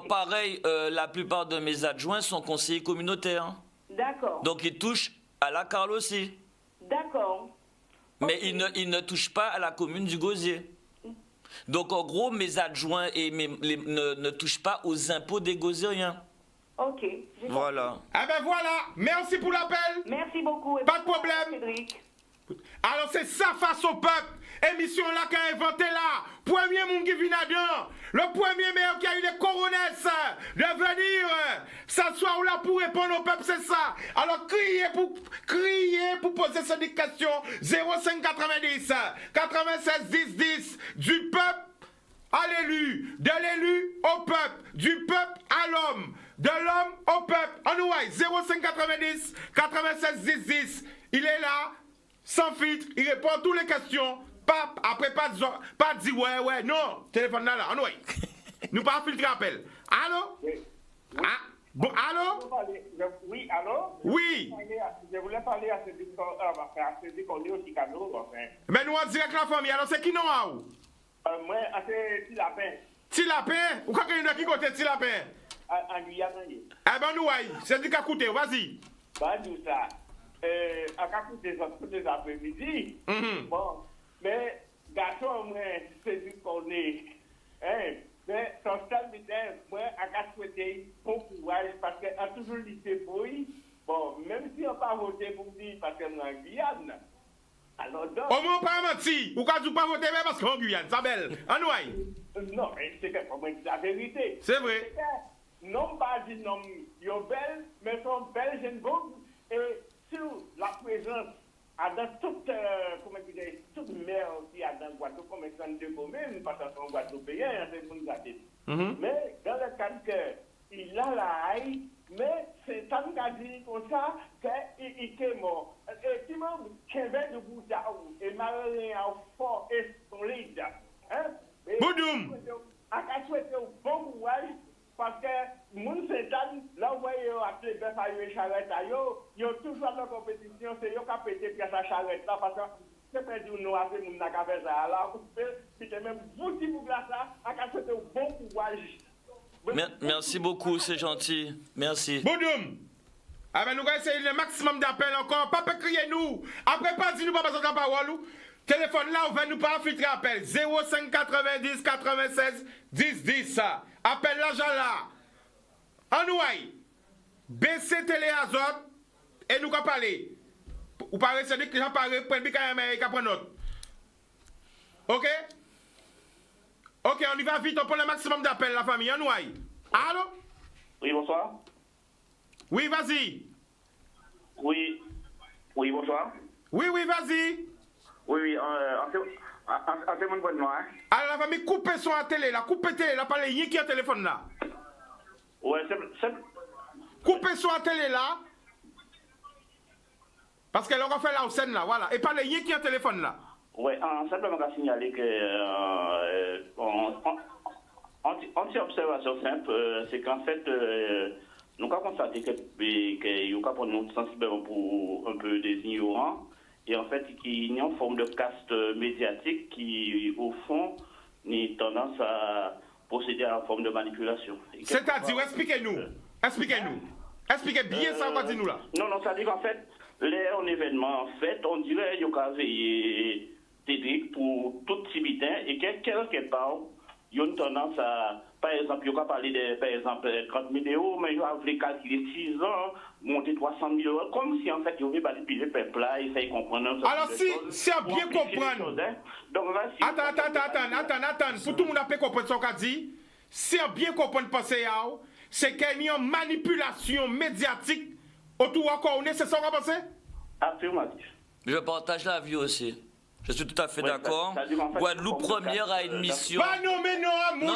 pareil, la plupart de mes adjoints sont conseillers communautaires. D'accord. Donc ils touchent à la CARL aussi. D'accord. Mais ils ne touchent pas à la commune du Gosier. Donc en gros, mes adjoints ne touchent pas aux impôts des Gosieriens. Ok. Voilà. Ah ben voilà, merci pour l'appel. Merci beaucoup. Pas de problème. Cédric. Alors c'est ça face au peuple. Émission là qu'a inventé là. Premier monde qui vient dedans. Le premier maire qui a eu les coronesses de venir s'asseoir là pour répondre au peuple, c'est ça. Alors criez pour poser cette question. 0590 96 10 10 du peuple à l'élu, de l'élu au peuple, du peuple à l'homme, de l'homme au peuple. En nous 0590 96 10 10. Il est là, sans filtre, il répond à toutes les questions. Après, pas dire ouais, non, téléphone là, en nous. Nous pas filtrer appel. Allô? Oui. Ah, bon, allô? Oui, allô? Oui. Je voulais parler à Cédric Corné au Chicano. Mais nous on direct la famille, alors c'est qui non à où? Moi, c'est Tilapin. Tilapin? Ou quand il y a qui côté Tilapin? En Guyane. Eh ben nous, c'est du Kakouté, vas-y. Bah, nous ça. À Kakouté, c'est des après-midi. Bon, mais, garçon, moi, Cédric Corné. Mais, son stade militaire, moi, à souhaiter bon courage, parce qu'à toujours lycée pour lui. Bon, même si on n'a pas voté pour lui, parce qu'on est en Guyane. Alors donc... Au moins pas menti. Ou quand tu pas voter parce qu'on Guyane, ça belle. En nous. Non, c'est la vérité. C'est vrai. Non pas dit non, ils sont belles, mais sont belles jeunes bonnes. Et sur la présence, dans toute, comment dire, toute mer qui a dans Guadeloupe, comme ça de communes, parce qu'ils sont Guadeloupéens, c'est pour nous gâter. Mais dans le cadre qu'il a la haie, mais c'est ça nous a dit comme ça qu'il est mort. Et qui m'a dit de bout et malheureusement au fort et solide. Boudoum! À souhaiter un bon courage, parce que moun Saint-Anne, là où ils ont appelé bœuf à une charrette, ils ont toujours dans la compétition, c'est eux qui ont pété pièce à charrette là, parce que c'est pas du nous après moun n'a qu'à faire ça. Alors, c'était même vous qui vous glace là, à souhaiter un bon courage. Merci beaucoup, c'est gentil. Merci. Boudoum! Ah ben nous allons essayer le maximum d'appels encore. Pas crier nous. Après pas dire nous pas besoin de la parole. Téléphone là, on va nous pas filtrer appel. 05 90 96 10 10. Appel là, là. En nous baissez télé azote et nous allons parler. Ou parler, c'est dit que j'en parle, prendre bien Amérique, prendre note. Ok? Ok, on y va vite, on prend le maximum d'appels, la famille. En nous allô? Oui, bonsoir. Oui, vas-y. Oui, bonsoir. Oui, vas-y. Oui, en témoin de bonne noix. Alors la famille, coupez son télé là, coupez télé là, parlez rien qui a téléphone là. Ouais, c'est... Coupez son télé là. Parce qu'elle aura fait la scène là, voilà. Et parlez rien qui a téléphone là. Ouais, simplement à signaler que anti-observation simple, c'est qu'en fait, nous avons constaté qu'il y a pour nous sensiblement pour un peu des ignorants. Et en fait, il y a une forme de caste médiatique qui, au fond, a tendance à procéder à une forme de manipulation. C'est-à-dire, expliquez-nous. Expliquez bien ça, on va dire nous là. Non, c'est-à-dire qu'en fait, un événement, en fait, on dirait qu'il y a veillé Cédric pour tout Tibitain et quelque part, il y a une tendance à, par exemple, il y a parlé de, par exemple, 30 000 €, mais il y a calculer 6 ans, monter 300 000 €, comme si en fait, il y avait manipulé le peuple là, il fallait comprendre. Alors, si on bien comprendre. Attends, pour tout le monde a pu comprendre ce qu'on a dit, si on bien comprendre, c'est qu'il y a une manipulation médiatique autour à Cornet, c'est ça qu'on va penser? Affirmatif. Je partage la vie aussi. Je suis tout à fait d'accord. Guadeloupe première a une mission. Pas non, mais non, non,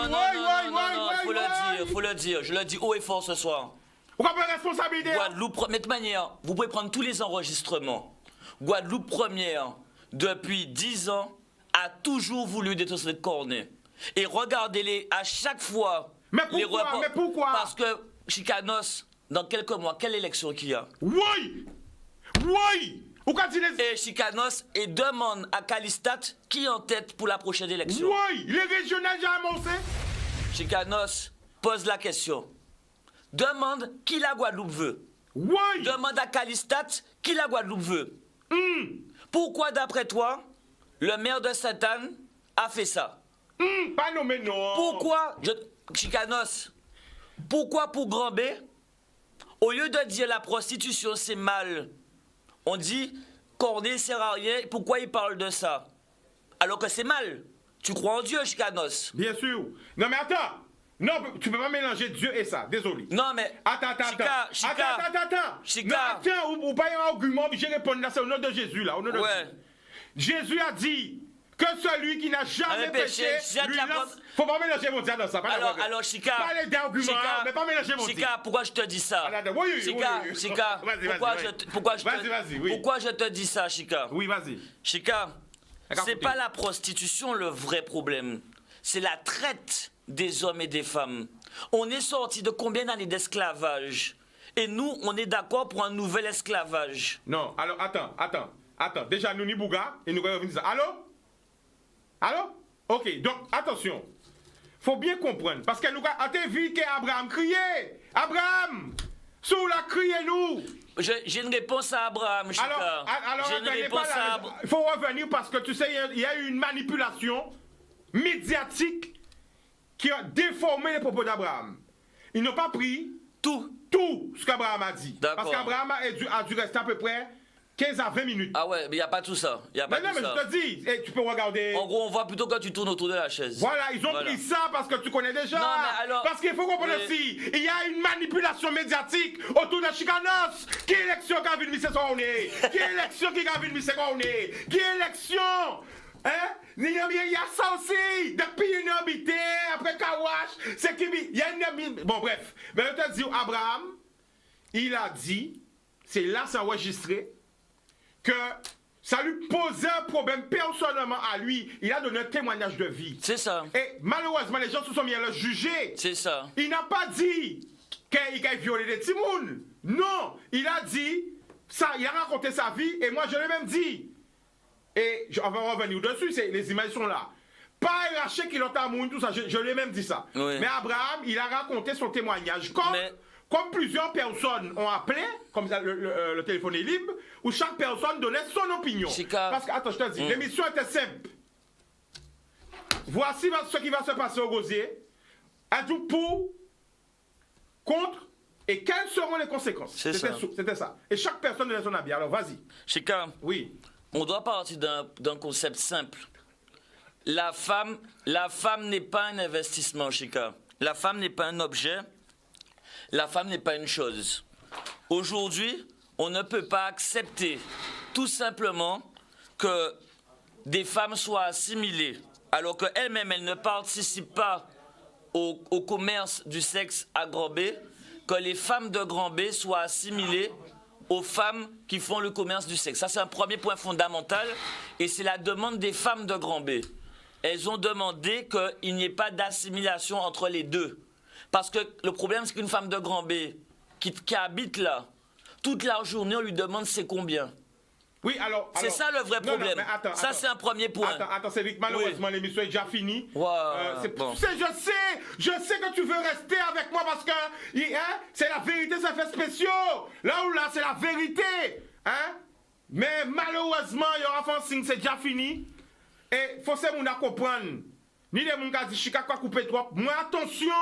faut le dire. Je le dis haut et fort ce soir. Pourquoi pas responsabilité? Guadeloupe, mais de toute manière, vous pouvez prendre tous les enregistrements. Guadeloupe première, depuis 10 ans, a toujours voulu détruire Cornet. Et regardez-les à chaque fois. Mais pourquoi? Parce que Chicanos, dans quelques mois, quelle élection qu'il y a? Oui. Et Chicanos et demande à Calistat qui est en tête pour la prochaine élection. Oui, les régionales j'ai annoncé. Chicanos pose la question. Demande qui la Guadeloupe veut. Oui. Demande à Calistat qui la Guadeloupe veut. Pourquoi, d'après toi, le maire de Sainte-Anne a fait ça? Pas nommé, non. Pourquoi, Chicanos, pourquoi pour Grand B, au lieu de dire la prostitution c'est mal, on dit Cornet sert à rien, pourquoi il parle de ça? Alors que c'est mal. Tu crois en Dieu, Chicanos? Bien sûr. Non mais attends. Non, tu peux pas mélanger Dieu et ça, désolé. Non mais... Attends. Chica. Attends, ou pas un argument, je réponds là, c'est au nom de Jésus là, au nom de ouais. Jésus. Jésus a dit que celui qui n'a jamais péché, lui lance... Faut pas mélanger mon Dieu dans ça. Alors, Chica... Pas les d'arguments, mais pas mélanger mon Dieu. Chica, pourquoi je te dis ça? Chica, pourquoi je te dis ça, Chica? Oui, vas-y. Chica, c'est pas la prostitution le vrai problème. C'est la traite des hommes et des femmes. On est sorti de combien d'années d'esclavage? Et nous, on est d'accord pour un nouvel esclavage. Non, alors, attends. Déjà, nous, ni Bouga, et nous revenons ça. Allô? Ok, donc, attention. Faut bien comprendre. Parce que nous, avons vu qu'Abraham criait. Abraham! Sous la criez nous! J'ai une réponse à Abraham, Chica. Alors, j'ai une réponse à Abraham. Il faut revenir parce que tu sais, il y a eu une manipulation médiatique qui a déformé les propos d'Abraham. Ils n'ont pas pris tout ce qu'Abraham a dit. Parce qu'Abraham a dû rester à peu près 15 à 20 minutes. Ah ouais, mais il n'y a pas tout ça. Mais je te dis, tu peux regarder. En gros, on voit plutôt quand tu tournes autour de la chaise. Voilà, ils ont pris ça parce que tu connais déjà. Non, mais alors... Parce qu'il faut comprendre aussi, il y a une manipulation médiatique autour de Chicanos. Qui élection qui a vu le Miss Cornet? Qui élection qui a vu le Miss Cornet? Qui élection? Hein? Il y a ça aussi. Depuis une habité, après Kawash, c'est qui. Il y a une. Bon, bref. Mais je te dis, Abraham, il a dit, c'est là, c'est enregistré, que ça lui posait un problème personnellement à lui. Il a donné un témoignage de vie. C'est ça. Et malheureusement, les gens se sont mis à le juger. C'est ça. Il n'a pas dit qu'il a violé des timounes. Non. Il a dit, ça, il a raconté sa vie, et moi, je l'ai même dit. Et on va revenir dessus, les images sont là. Pas arraché qu'il a moun, tout ça, je lui ai même dit ça. Oui. Mais Abraham, il a raconté son témoignage. Comme plusieurs personnes ont appelé, comme ça, le téléphone est libre, où chaque personne donnait son opinion. Parce que, attends, je te dis, l'émission était simple. Voici ce qui va se passer au Gosier. Un tout pour, contre, et quelles seront les conséquences. C'était ça. Et chaque personne donnait son avis. Alors, vas-y. Chica. Oui. On doit partir d'un concept simple. La femme n'est pas un investissement, Chica. La femme n'est pas un objet. La femme n'est pas une chose. Aujourd'hui, on ne peut pas accepter tout simplement que des femmes soient assimilées, alors qu'elles-mêmes, elles ne participent pas au commerce du sexe à Grand B, que les femmes de Grand B soient assimilées aux femmes qui font le commerce du sexe. Ça, c'est un premier point fondamental et c'est la demande des femmes de Grand B. Elles ont demandé qu'il n'y ait pas d'assimilation entre les deux. Parce que le problème, c'est qu'une femme de Grand B qui habite là, toute la journée, on lui demande c'est combien. Oui, alors c'est ça le vrai problème. Non, attends, ça, c'est un premier point. Attends, c'est vite. Malheureusement, l'émission est déjà finie. Wow, bon. Je sais que tu veux rester avec moi parce que c'est la vérité, ça fait spécial. Là, c'est la vérité. Hein? Mais malheureusement, il y aura Francine, c'est déjà fini. Et faut que nous comprendre. Ni les gens qui disent Chica quoi couper trop. Moi, attention.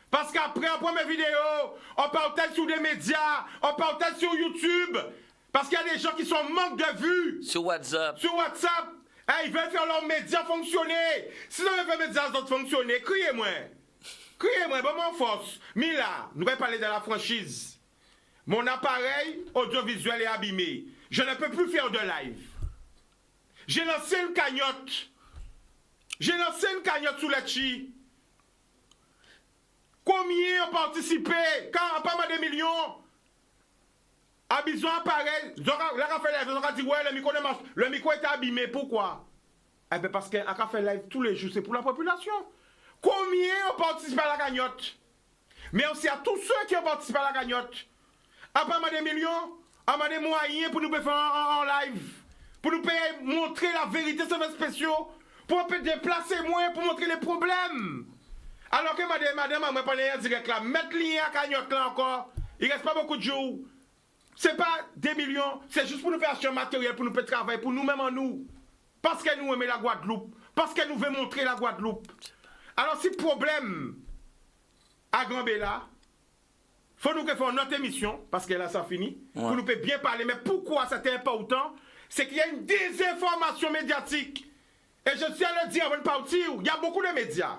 Parce qu'après, on prend mes vidéos, on partage sur des médias, on partage sur YouTube. Parce qu'il y a des gens qui sont manque de vues. Sur WhatsApp. Ils veulent faire leurs médias fonctionner. Si vous veulent faire les médias fonctionner, criez-moi. Criez-moi, bon, mon force. Mila, nous allons parler de la franchise. Mon appareil audiovisuel est abîmé. Je ne peux plus faire de live. J'ai lancé une cagnotte. Sous le chi. Combien ont participé? Quand pas mal de millions? A besoin d'appareil. Le micro est abîmé. Pourquoi? Eh bien parce qu'à fait live tous les jours, c'est pour la population. Combien ont participé à la cagnotte? Merci à tous ceux qui ont participé à la cagnotte. À pas mal de millions, à mal de moyens pour nous faire en live. Pour nous montrer la vérité sur les spéciaux. Pour nous déplacer moins, pour montrer les problèmes. Alors que madame, on va parler en direct là. Mettre lien à cagnotte là encore. Il ne reste pas beaucoup de jours. C'est pas des millions, c'est juste pour nous faire acheter un matériel, pour nous faire travailler, pour nous-mêmes en nous. Parce que nous aimons la Guadeloupe. Parce que nous voulons montrer la Guadeloupe. Alors si problème à Grand-Béla, faut nous faire notre émission, parce que là ça finit, pour nous bien parler. Mais pourquoi c'était important? C'est qu'il y a une désinformation médiatique. Et je tiens à le dire avant de partir, il y a beaucoup de médias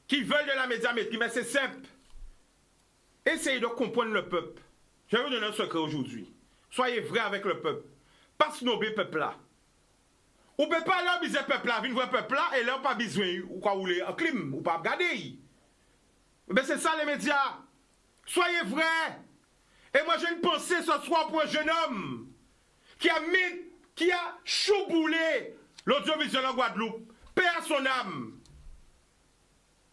qui veulent de la médiamétrie, mais c'est simple. Essayez de comprendre le peuple. Je vais vous donner un secret aujourd'hui. Soyez vrai avec le peuple. Pas snobber le peuple là. Ou peut pas leur biser peuple là, venir voir peuple là, et leur pas besoin, ou quoi, ou les en clim, ou pas regarder. Mais c'est ça les médias. Soyez vrais. Et moi j'ai une pensée ce soir pour un jeune homme qui a chouboulé l'audiovisuel en Guadeloupe. Paix à son âme.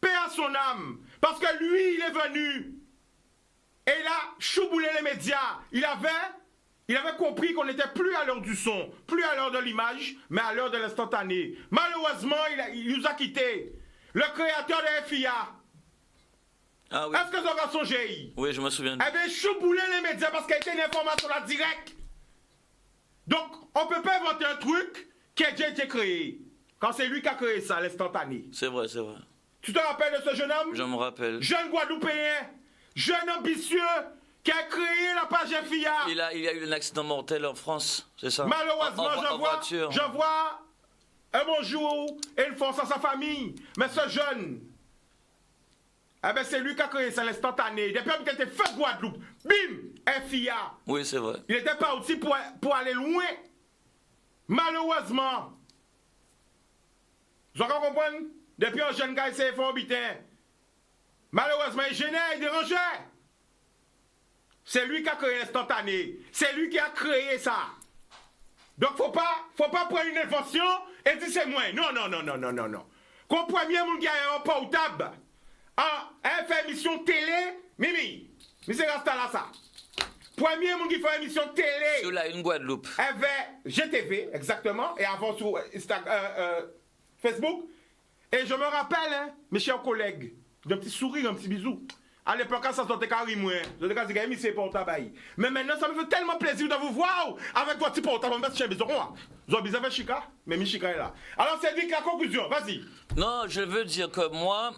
Paix à son âme. Parce que lui, il est venu. Et il a chouboulé les médias. Il avait compris qu'on n'était plus à l'heure du son, plus à l'heure de l'image, mais à l'heure de l'instantané. Malheureusement, il nous a quittés. Le créateur de FIA. Ah oui. Est-ce que ça va songer? Oui, je me souviens. Eh bien, chouboulé les médias parce qu'il y a été une information là directe. Donc, on ne peut pas inventer un truc qui a déjà été créé. Quand c'est lui qui a créé ça, l'instantané. C'est vrai, c'est vrai. Tu te rappelles de ce jeune homme? Je me rappelle. Jeune Guadeloupéen, jeune ambitieux, qui a créé la page FIA. Il a eu un accident mortel en France, c'est ça? Malheureusement, je vois un bonjour et une force à sa famille. Mais ce jeune, eh ben c'est lui qui a créé ça l'instantané. Depuis qu'il était fait Guadeloupe, bim, FIA. Oui, c'est vrai. Il n'était pas aussi pour aller loin. Malheureusement. Vous comprenez? Depuis un jeune gars, il s'est fait orbitin. Malheureusement, il gênait, il dérangeait. C'est lui qui a créé l'instantané. C'est lui qui a créé ça. Donc, faut pas prendre une invention et dire c'est moi. Non. Quand premier monde qui a un portable, un fait émission télé, Mimi, c'est Rasta là ça. Premier monde qui fait émission télé. Sur la une Guadeloupe. Avait GTV, exactement, et avant sur Facebook. Et je me rappelle, hein, mes chers collègues, d'un petit sourire, un petit bisou. À l'époque, ça sortait carrément. Je te dis, c'est portable. Mais maintenant, ça me fait tellement plaisir de vous voir avec votre petit portable. Je suis vous avez besoin de Chica, mais mi Chica est là. Alors, c'est dit que la conclusion, vas-y. Non, je veux dire que moi,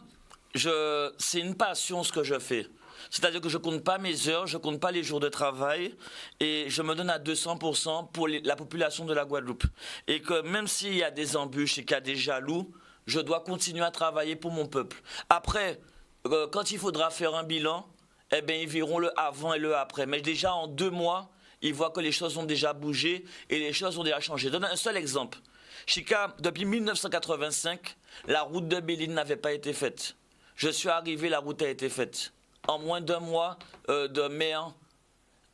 c'est une passion ce que je fais. C'est-à-dire que je ne compte pas mes heures, je ne compte pas les jours de travail et je me donne à 200% pour la population de la Guadeloupe. Et que même s'il y a des embûches et qu'il y a des jaloux, je dois continuer à travailler pour mon peuple. Après, quand il faudra faire un bilan, eh bien, ils verront le avant et le après. Mais déjà, en 2 mois, ils voient que les choses ont déjà bougé et les choses ont déjà changé. Je donne un seul exemple. Chica, depuis 1985, la route de Béline n'avait pas été faite. Je suis arrivé, la route a été faite. En moins d'1 mois de mai 1.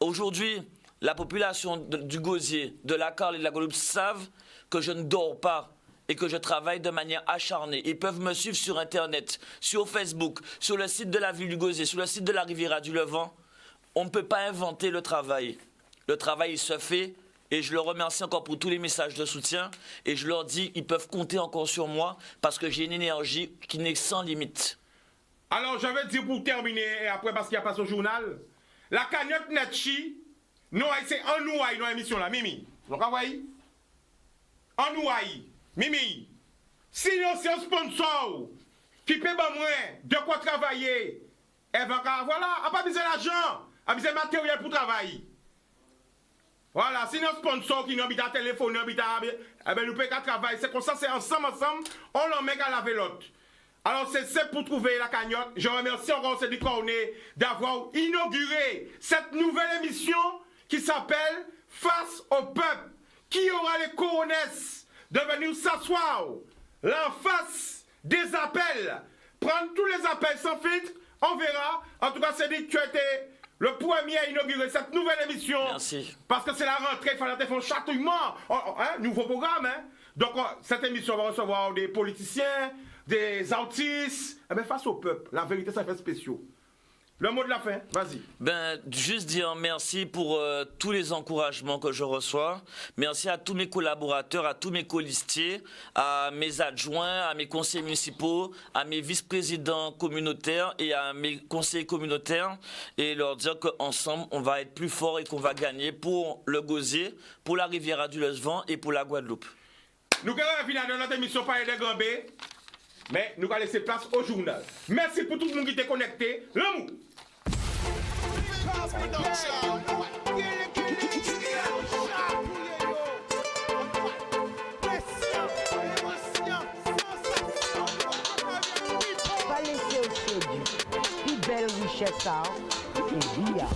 Aujourd'hui, la population du Gosier, de la Carle et de la Guadeloupe savent que je ne dors pas et que je travaille de manière acharnée. Ils peuvent me suivre sur Internet, sur Facebook, sur le site de la ville du Gosier, sur le site de la Riviera du Levant. On ne peut pas inventer le travail. Le travail, il se fait et je leur remercie encore pour tous les messages de soutien et je leur dis ils peuvent compter encore sur moi parce que j'ai une énergie qui n'est sans limite. Alors, je vais dire pour terminer, et après, parce qu'il n'y a pas ce journal, la cagnotte Netchi, nous, c'est en nous, dans l'émission là, Mimi. Donc, vous voyez? En nous, Mimi. Si nous sommes un sponsor qui paie moins de quoi travailler, eh ben, voilà, on n'a pas besoin d'argent, on a besoin de matériel pour travailler. Voilà, si nous sponsor qui nous habitent à téléphone, nous habitent à. Eh bien, nous payons qu'à travailler. C'est comme ça, c'est ensemble, on l'en met qu'à laver l'autre. Alors c'est pour trouver la cagnotte. Je remercie encore Cédric Cornet d'avoir inauguré cette nouvelle émission qui s'appelle Face au peuple. Qui aura les couronnesses de venir s'asseoir là en face des appels, prendre tous les appels sans filtre, on verra. En tout cas, Cédric, tu as été le premier à inaugurer cette nouvelle émission. Merci. Parce que c'est la rentrée, il fallait faire un chatouillement. Nouveau programme, hein. Donc, cette émission va recevoir des politiciens, des artistes. Mais face au peuple, la vérité, ça fait spécial. Le mot de la fin, vas-y. Ben, juste dire merci pour tous les encouragements que je reçois. Merci à tous mes collaborateurs, à tous mes colistiers, à mes adjoints, à mes conseillers municipaux, à mes vice-présidents communautaires et à mes conseillers communautaires. Et leur dire qu'ensemble, on va être plus fort et qu'on va gagner pour le Gosier, pour la Riviera du Lesvant et pour la Guadeloupe. Nous allons finir dans notre émission Parler des Grands B, mais nous allons laisser place au journal. Merci pour tout le monde qui était connecté. L'amour. Pas laisser au séduit. Plus belle richesse, ça. Et bien.